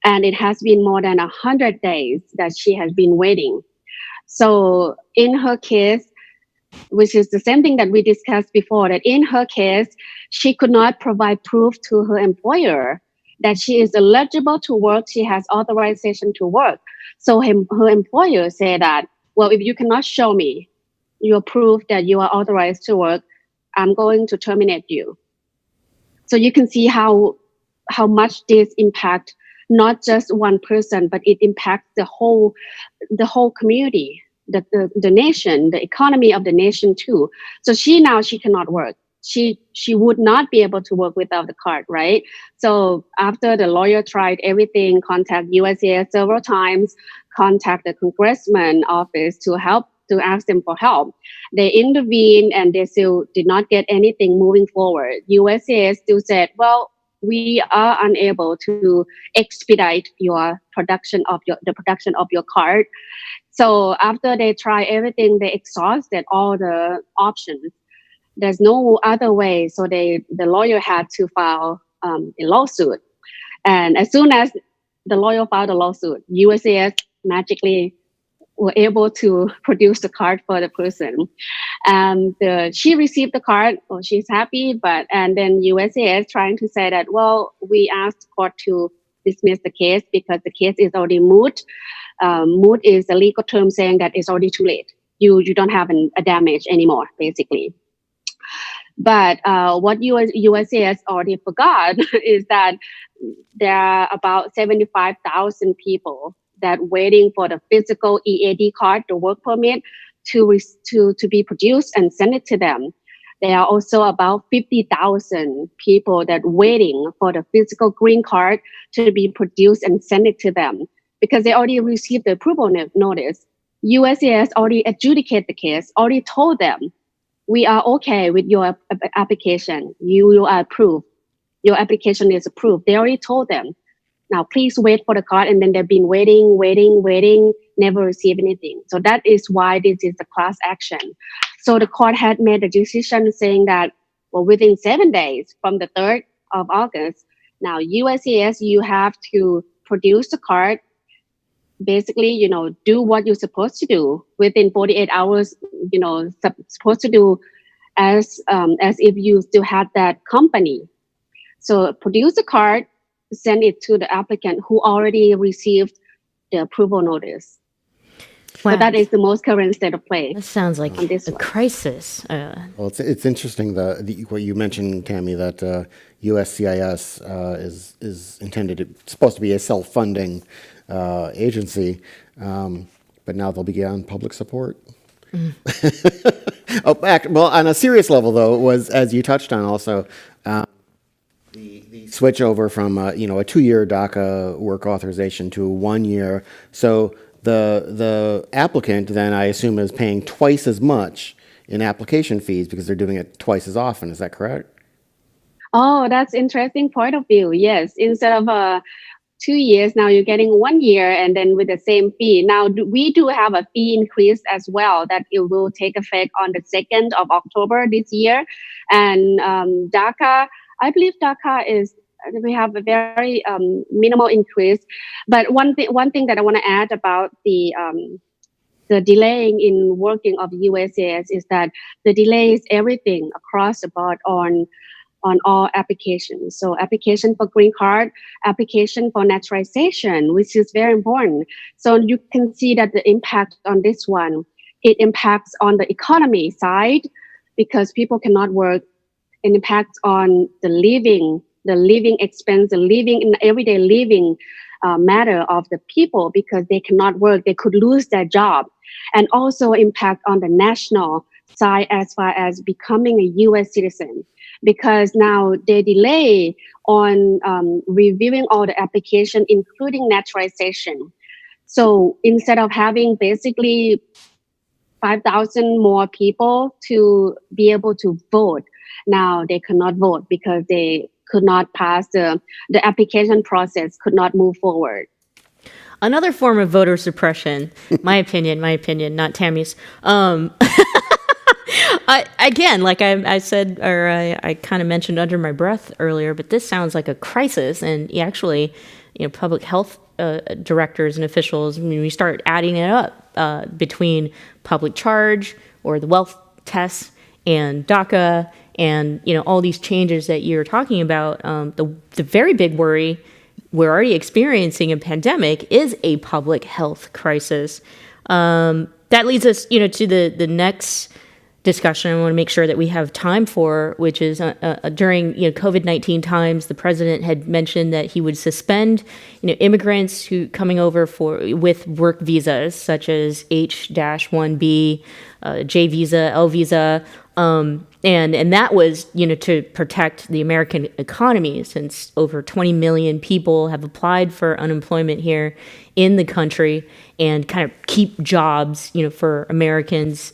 And it has been more than 100 days that she has been waiting. So in her case, which is the same thing that we discussed before, that in her case, she could not provide proof to her employer that she is eligible to work, she has authorization to work. So her employer said that, well, if you cannot show me your proof that you are authorized to work, I'm going to terminate you. So you can see how much this impact not just one person, but it impacts the whole community, the nation, the economy of the nation too. So she cannot work. She would not be able to work without the card, right? So after the lawyer tried everything, contact USCIS several times, contact the congressman office to ask them for help. They intervened and they still did not get anything moving forward. USCIS still said, well, we are unable to expedite your production of your card. So after they try everything, they exhausted all the options. There's no other way. So the lawyer had to file a lawsuit. And as soon as the lawyer filed a lawsuit. USCIS magically were able to produce the card for the person. And she received the card, well, she's happy, and then USCIS trying to say that, well, we asked court to dismiss the case because the case is already moot. Moot is a legal term saying that it's already too late. You don't have a damage anymore, basically. But what USCIS already forgot is that there are about 75,000 people that waiting for the physical EAD card, the work permit, to be produced and send it to them. There are also about 50,000 people that waiting for the physical green card to be produced and send it to them because they already received the approval notice. USCIS already adjudicated the case, already told them, we are okay with your application. You are approved. Your application is approved. They already told them. Now, please wait for the card. And then they've been waiting, never receive anything. So that is why this is a class action. So the court had made a decision saying that, well, within 7 days from the 3rd of August, now USCIS, you have to produce the card, basically, do what you're supposed to do within 48 hours, supposed to do as if you still had that company. So produce the card, send it to the applicant who already received the approval notice. Wow. So that is the most current state of play. That sounds like on this a one. crisis. Well, it's interesting what you mentioned, Tammy, that USCIS is supposed to be a self-funding agency, but now they'll be on public support. Well, on a serious level, though, it was, as you touched on also, the switch over from a 2-year DACA work authorization to a 1 year. So the applicant then, I assume, is paying twice as much in application fees because they're doing it twice as often. Is that correct? Oh, that's interesting point of view. Yes, instead of 2 years, now you're getting 1 year and then with the same fee. Now, we do have a fee increase as well that it will take effect on the 2nd of October this year. And DACA, I believe DACA we have a very minimal increase. But one thing that I want to add about the delaying in working of USCIS is that the delay is everything across the board on all applications. So application for green card, application for naturalization, which is very important. So you can see that the impact on this one, it impacts on the economy side because people cannot work. It impacts on the living expense, the everyday living matter of the people because they cannot work. They could lose their job. And also impact on the national side as far as becoming a U.S. citizen. Because now they delay on reviewing all the application, including naturalization. So instead of having basically 5,000 more people to be able to vote, now they cannot vote because they could not pass the application process, could not move forward. Another form of voter suppression, my opinion, not Tammy's. Again, like I said, or I kind of mentioned under my breath earlier, but this sounds like a crisis. And actually, public health directors and officials, when we start adding it up between public charge or the wealth tests and DACA and all these changes that you're talking about, the very big worry, we're already experiencing a pandemic, is a public health crisis. That leads us, to the next discussion I want to make sure that we have time for, which is during COVID-19 times, the president had mentioned that he would suspend immigrants who coming over with work visas such as H-1B, J visa, L visa, and that was to protect the American economy, since over 20 million people have applied for unemployment here in the country, and kind of keep jobs for Americans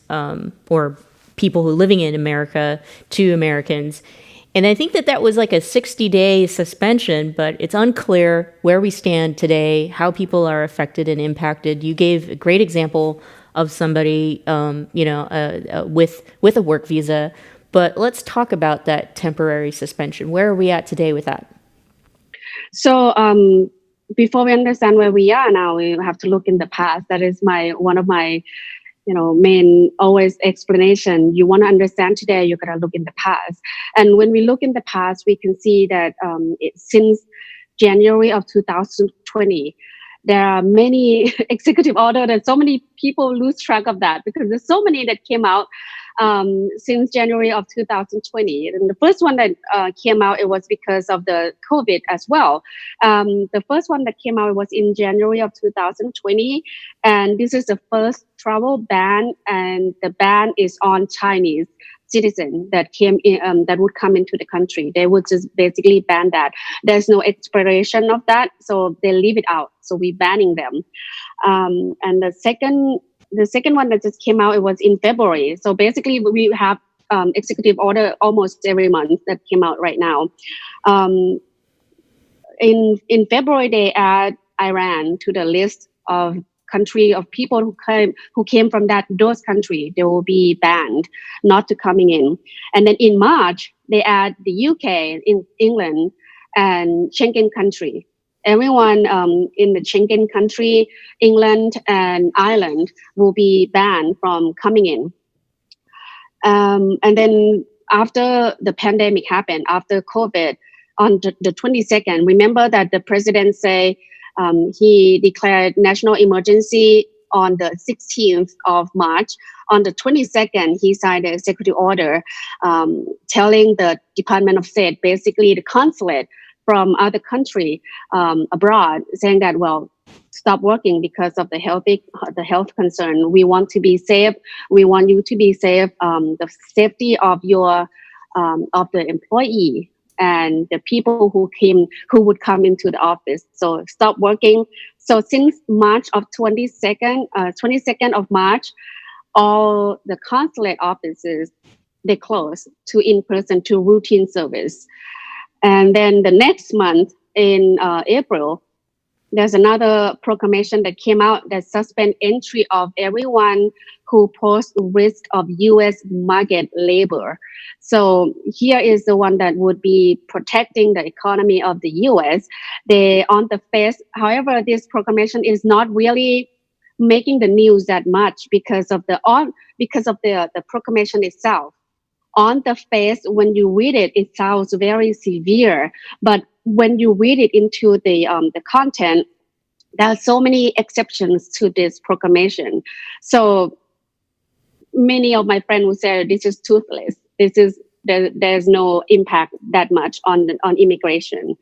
or people who are living in America to Americans. And I think that was like a 60-day suspension, but it's unclear where we stand today, how people are affected and impacted. You gave a great example of somebody, with a work visa, but let's talk about that temporary suspension. Where are we at today with that? So before we understand where we are now, we have to look in the past. That is one of my main always explanation. You want to understand today, you gotta look in the past. And when we look in the past, we can see that since January of 2020, there are many executive orders, and so many people lose track of that because there's so many that came out since January of 2020. And the first one that came out, it was because of the COVID as well. The first one that came out was in January of 2020. And this is the first travel ban, and the ban is on Chinese citizen that came in, that would come into the country. They would just basically ban that. There's no expiration of that, so they leave it out. So we're banning them. And the second one that just came out, it was in February. So basically we have executive order almost every month that came out right now. In February, they add Iran to the list of country of people who came from those countries. They will be banned, not to coming in. And then in March, they add the UK, in England, and Schengen country. Everyone in the Schengen country, England and Ireland, will be banned from coming in. And then after the pandemic happened, after COVID, on the 22nd, remember that the president say he declared national emergency on the 16th of March. On the 22nd, he signed an executive order telling the Department of State, basically the consulate from other country abroad, saying that, well, stop working because of the health concern. We want to be safe. We want you to be safe. The safety of your of the employee and the people who would come into the office. So stop working. So since March of 22nd of March, all the consulate offices, they closed to in-person, to routine service. And then the next month in April, there's another proclamation that came out that suspend entry of everyone who pose risk of U.S. market labor. So here is the one that would be protecting the economy of the U.S. They on the face. However, this proclamation is not really making the news that much because of the proclamation itself. On the face, when you read it, it sounds very severe. But when you read it into the content, there are so many exceptions to this proclamation. So many of my friends will say this is toothless. There's no impact that much on immigration.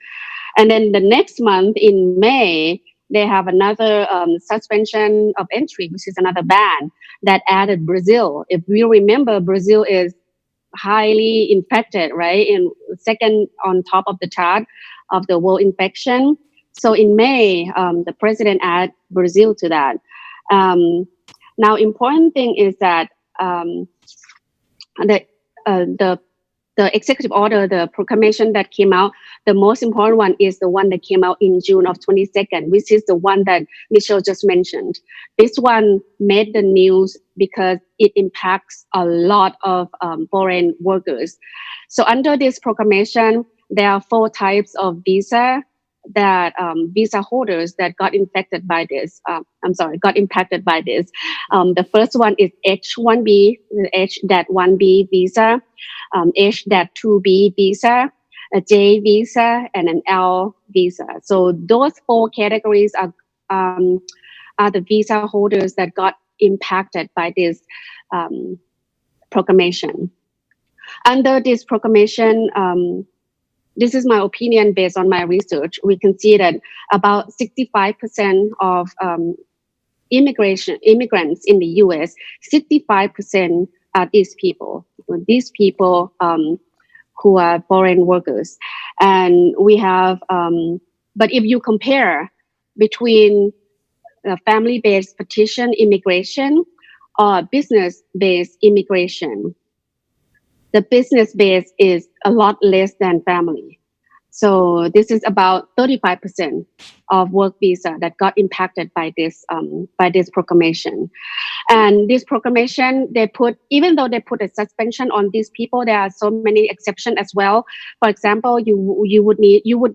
And then the next month in May, they have another suspension of entry, which is another ban that added Brazil. If we remember, Brazil is highly infected, right? And second on top of the chart of the world infection. So in May, the president added Brazil to that. Now, important thing is that the executive order, the proclamation that came out, the most important one is the one that came out in June of 22nd, which is the one that Michelle just mentioned. This one made the news because it impacts a lot of foreign workers. So under this proclamation, there are 4 types of visa that visa holders that got impacted by this. The first one is H-1B, H-1B visa, H-2B visa, a J visa, and an L visa. So those 4 categories are the visa holders that got impacted by this proclamation. Under this proclamation, this is my opinion based on my research, we can see that about 65% of immigrants in the US, 65% are these people who are foreign workers. And we have, but if you compare between family-based petition immigration or business-based immigration, the business-based is a lot less than family. So this is about 35% of work visa that got impacted by this proclamation. And this proclamation, even though they put a suspension on these people, there are so many exceptions as well. For example, you would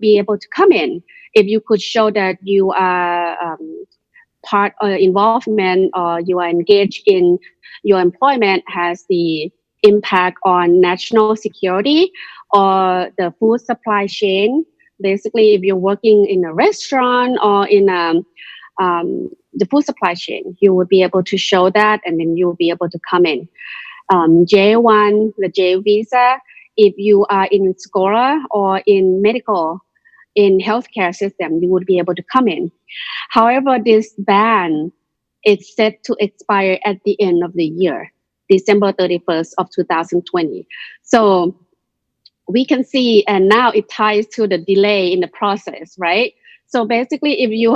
be able to come in if you could show that you are part or involvement or you are engaged in your employment has the impact on national security or the food supply chain. Basically, if you're working in a restaurant or in the food supply chain, you will be able to show that, and then you will be able to come in. J1, the J visa, if you are in scholar or in medical, in healthcare system, you would be able to come in. However, this ban is set to expire at the end of the year, December 31st of 2020. So we can see, and now it ties to the delay in the process, right? So basically, if you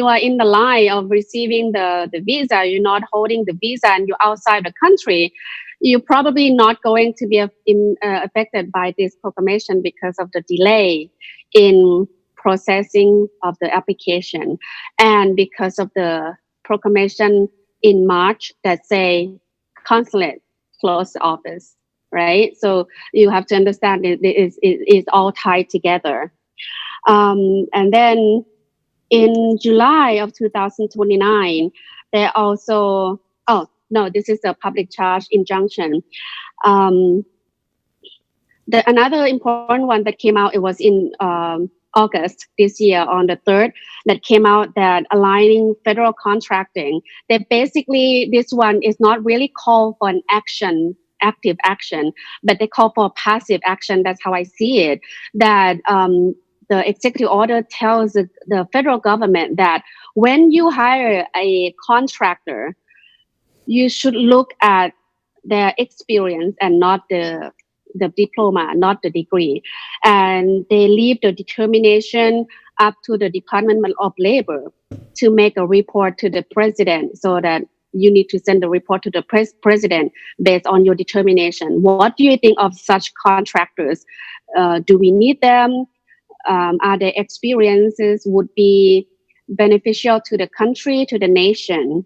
are in the line of receiving the visa, you're not holding the visa and you're outside the country, you're probably not going to be affected by this proclamation because of the delay in processing of the application, and because of the proclamation in March that say consulate closed office, right? So you have to understand it is all tied together. And then in July of 2029, there also, oh, no, this is a public charge injunction. Another important one that came out, it was in August this year on the 3rd, that came out that aligning federal contracting, that basically this one is not really called for an action, active action, but they call for passive action. That's how I see it, that the executive order tells the federal government that when you hire a contractor, you should look at their experience and not the diploma, not the degree. And they leave the determination up to the Department of Labor to make a report to the president, so that you need to send the report to the president based on your determination. What do you think of such contractors? Do we need them? Are their experiences would be beneficial to the country, to the nation?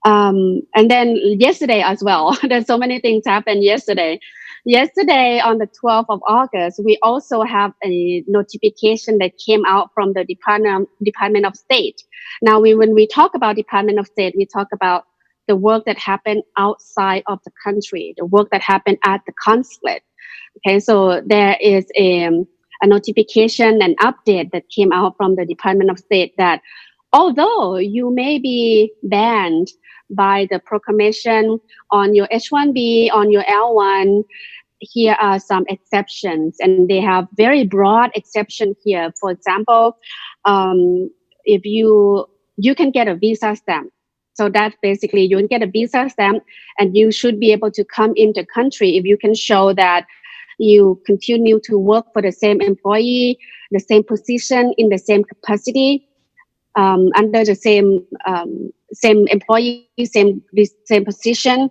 And then yesterday as well, there's so many things happened yesterday. Yesterday, on the 12th of August, we also have a notification that came out from the Department of State. Now, when we talk about Department of State, we talk about the work that happened outside of the country, the work that happened at the consulate. Okay, so there is a notification and update that came out from the Department of State that although you may be banned by the proclamation on your H-1B, on your L-1, here are some exceptions, and they have very broad exception here. For example, if you can get a visa stamp. So that's basically, you can get a visa stamp and you should be able to come into country if you can show that you continue to work for the same employee, the same position, in the same capacity, under the same employee, same position,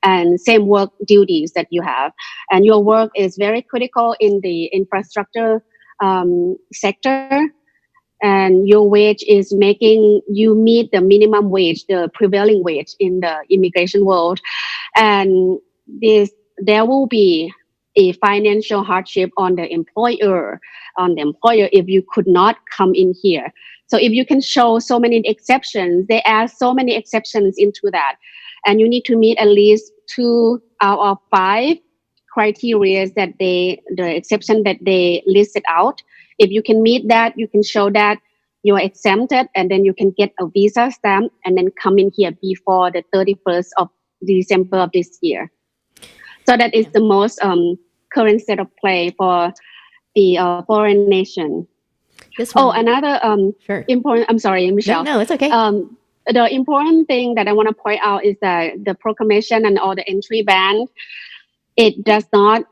and same work duties that you have. And your work is very critical in the infrastructure sector, and your wage is making you meet the minimum wage, the prevailing wage in the immigration world. And there will be a financial hardship on the employer if you could not come in here. So if you can show so many exceptions, they add so many exceptions into that, and you need to meet at least 2 out of 5 criteria that the exception that they listed out. If you can meet that, you can show that you are exempted, and then you can get a visa stamp and then come in here before the 31st of December of this year. So that is the most current state of play for the foreign nation. Another Sure. important, I'm sorry, Michelle. No, it's okay. The important thing that I want to point out is that the proclamation and all the entry ban, it does not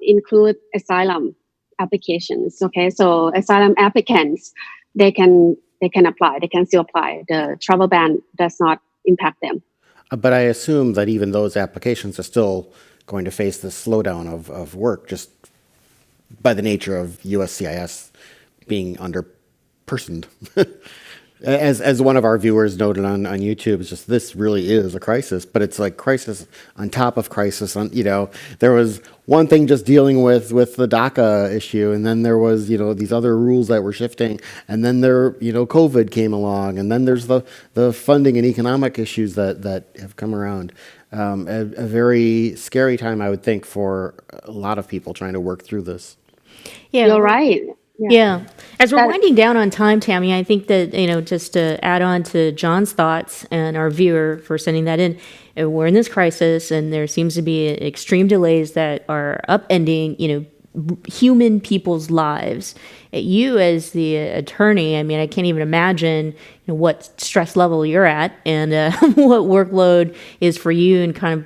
include asylum applications. Okay, so asylum applicants, they can apply, they can still apply. The travel ban does not impact them. But I assume that even those applications are still going to face the slowdown of work just by the nature of USCIS being underpersoned. As one of our viewers noted on YouTube, it's just this really is a crisis, but it's like crisis on top of crisis. There was one thing just dealing with the DACA issue, and then there was these other rules that were shifting, and then COVID came along, and then there's the funding and economic issues that have come around. A very scary time, I would think, for a lot of people trying to work through this. Yeah. You're right. Yeah. As we're winding down on time, Tammy, I think that, just to add on to John's thoughts and our viewer for sending that in, we're in this crisis and there seems to be extreme delays that are upending, human people's lives. You as the attorney, I can't even imagine what stress level you're at and what workload is for you and kind of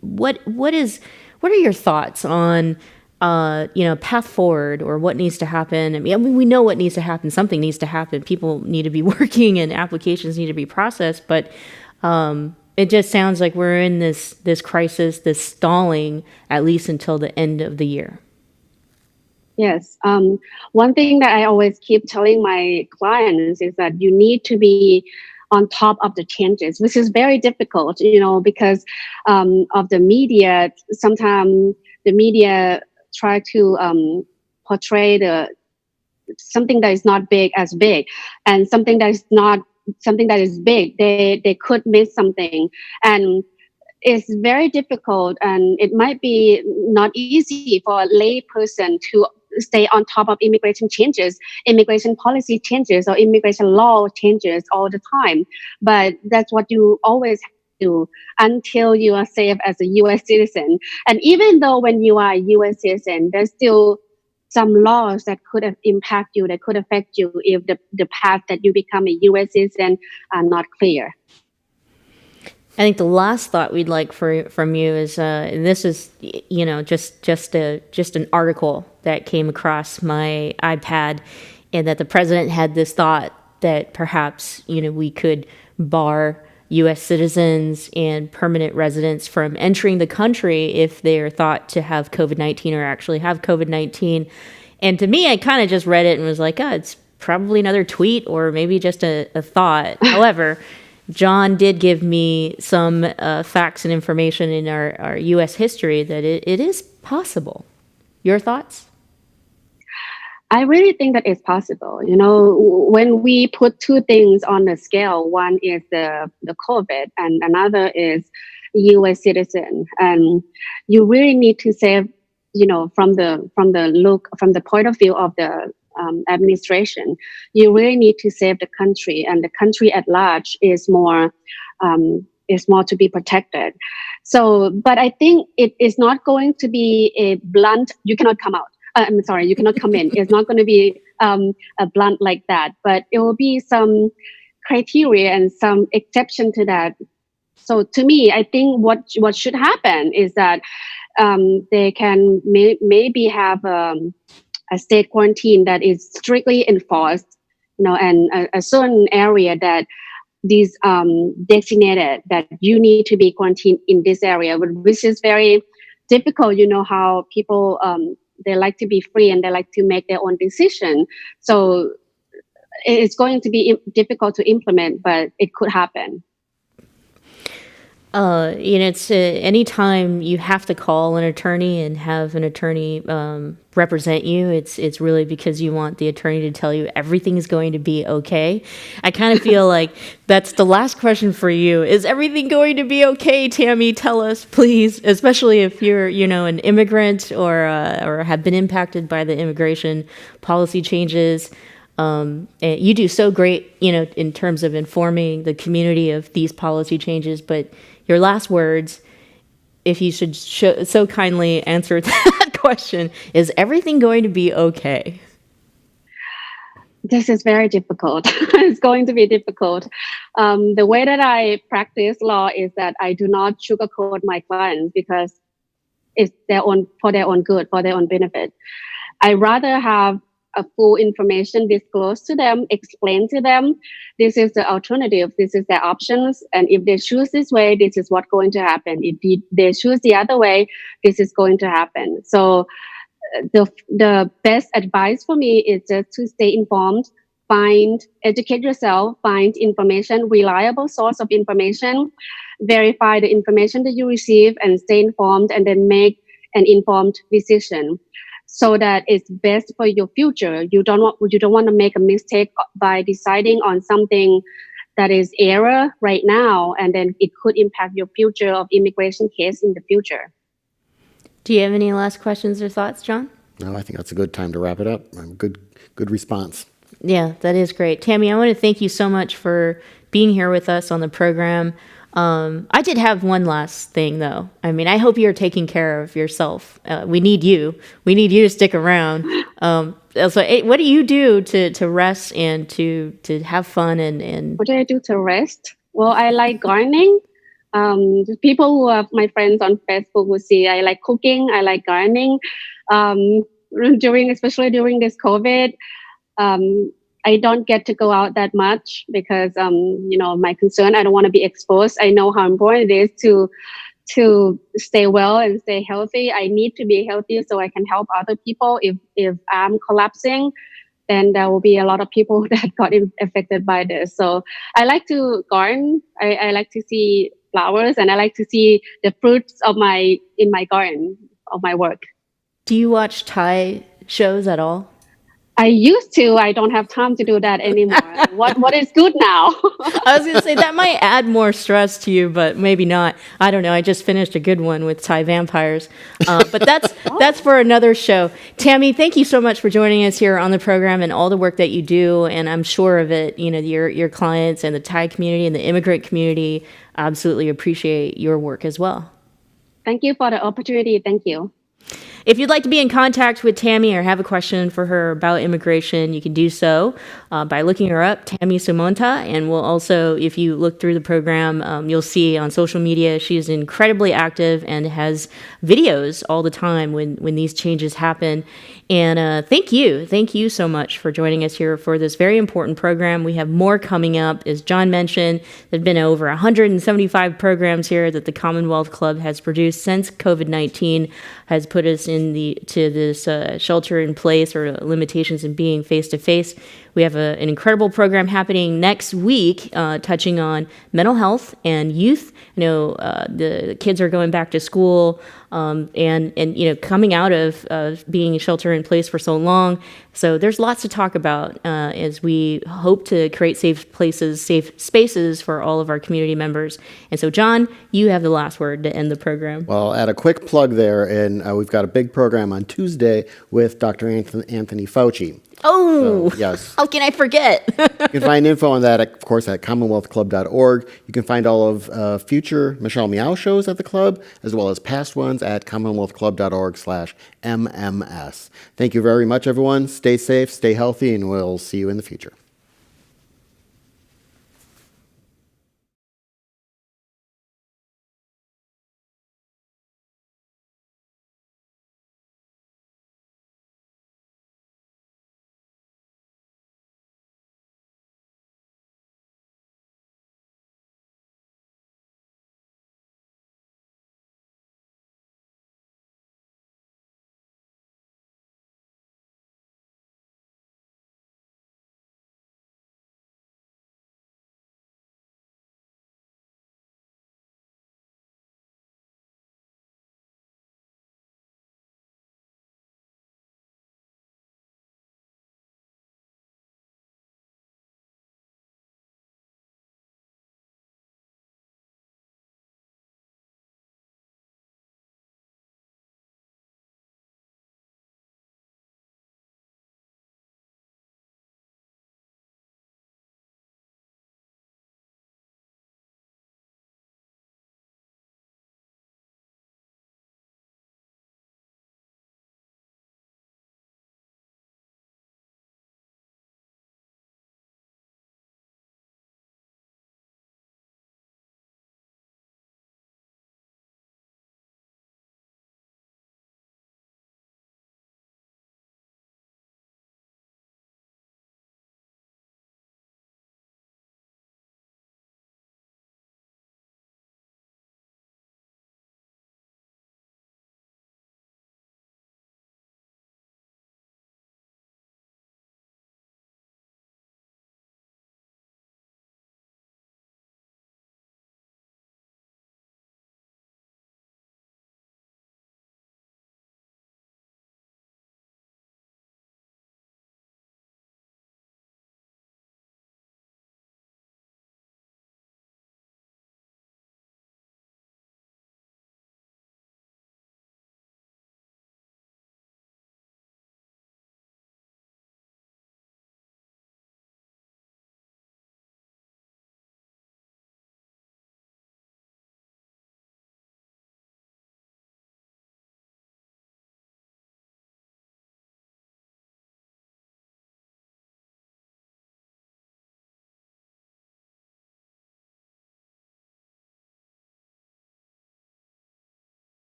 what are your thoughts on path forward or what needs to happen. We know what needs to happen. Something needs to happen. People need to be working and applications need to be processed. But it just sounds like we're in this crisis, this stalling, at least until the end of the year. Yes. One thing that I always keep telling my clients is that you need to be on top of the changes, which is very difficult, because of the media. Sometimes the media try to portray something that is not big as big, and something that is not something that is big. They could miss something, and it's very difficult, and it might be not easy for a lay person to stay on top of immigration changes, immigration policy changes, or immigration law changes all the time. But that's what you always do until you are safe as a U.S. citizen. And even though when you are a U.S. citizen, there's still some laws that could impact you, that could affect you if the path that you become a U.S. citizen are not clear. I think the last thought we'd like from you is, and this is, just an article that came across my iPad, and that the president had this thought that perhaps, we could bar U.S. citizens and permanent residents from entering the country if they are thought to have COVID-19 or actually have COVID-19. And to me, I kind of just read it and was like, it's probably another tweet or maybe just a thought. However, John did give me some facts and information in our U.S. history that it is possible. Your thoughts? I really think that it's possible. When we put two things on the scale, one is the COVID and another is U.S. citizen. And you really need to save, from the point of view of the administration, you really need to save the country, and the country at large is more to be protected. So, but I think it is not going to be a blunt. You cannot come out. You cannot come in. It's not going to be a blunt like that, but it will be some criteria and some exception to that. So to me, I think what should happen is that they can maybe have a state quarantine that is strictly enforced, and a certain area that these designated that you need to be quarantined in this area, which is very difficult. How people they like to be free and they like to make their own decision. So it's going to be difficult to implement, but it could happen. It's anytime you have to call an attorney and have an attorney represent you, it's really because you want the attorney to tell you everything is going to be okay. I kind of feel like that's the last question for you. Is everything going to be okay, Tammy? Tell us, please, especially if you're, an immigrant or have been impacted by the immigration policy changes. And you do so great, in terms of informing the community of these policy changes, but your last words, if you should so kindly answer that question, is everything going to be okay? This is very difficult. It's going to be difficult. The way that I practice law is that I do not sugarcoat my clients because it's for their own good, for their own benefit. I rather have a full information disclosed to them, explain to them, this is the alternative, this is their options, and if they choose this way, this is what's going to happen. If they choose the other way, this is going to happen. So the best advice for me is just to stay informed, educate yourself, find information, reliable source of information, verify the information that you receive, and stay informed, and then make an informed decision so that it's best for your future. You don't want to make a mistake by deciding on something that is error right now, and then it could impact your future of immigration case in the future. Do you have any last questions or thoughts, John? No, I think that's a good time to wrap it up. Good response. Yeah, that is great. Tammy, I want to thank you so much for being here with us on the program. I did have one last thing, though. I mean, I hope you're taking care of yourself. We need you. We need you to stick around. What do you do to rest and to have fun and What do I do to rest? Well, I like gardening. The people who are my friends on Facebook will see I like cooking. I like gardening. Especially during this COVID, I don't get to go out that much because, my concern, I don't want to be exposed. I know how important it is to stay well and stay healthy. I need to be healthy so I can help other people. If I'm collapsing, then there will be a lot of people that got affected by this. So I like to garden. I like to see flowers, and I like to see the fruits in my garden of my work. do you watch Thai shows at all? I used to. I don't have time to do that anymore. What is good now? I was going to say that might add more stress to you, but maybe not. I don't know. I just finished a good one with Thai vampires, but that's for another show. Tammy, thank you so much for joining us here on the program and all the work that you do. And I'm sure of it. Your clients and the Thai community and the immigrant community absolutely appreciate your work as well. Thank you for the opportunity. Thank you. If you'd like to be in contact with Tammy or have a question for her about immigration, you can do so by looking her up, Tammy Sumonta. And we'll also, if you look through the program, you'll see on social media, she is incredibly active and has videos all the time when these changes happen. And thank you so much for joining us here for this very important program. We have more coming up. As John mentioned, there have been over 175 programs here that the Commonwealth Club has produced since COVID-19 has put us to this shelter in place or limitations in being face-to-face. We have an incredible program happening next week touching on mental health and youth. The kids are going back to school and coming out of being shelter in place for so long. So there's lots to talk about as we hope to create safe spaces for all of our community members. And so, John, you have the last word to end the program. Well, I'll add a quick plug there, and we've got a big program on Tuesday with Dr. Anthony Fauci. Oh, so, yes. How can I forget? You can find info on that, of course, at commonwealthclub.org. You can find all of future Michelle Meow shows at the club, as well as past ones at commonwealthclub.org/MMS. Thank you very much, everyone. Stay safe, stay healthy, and we'll see you in the future.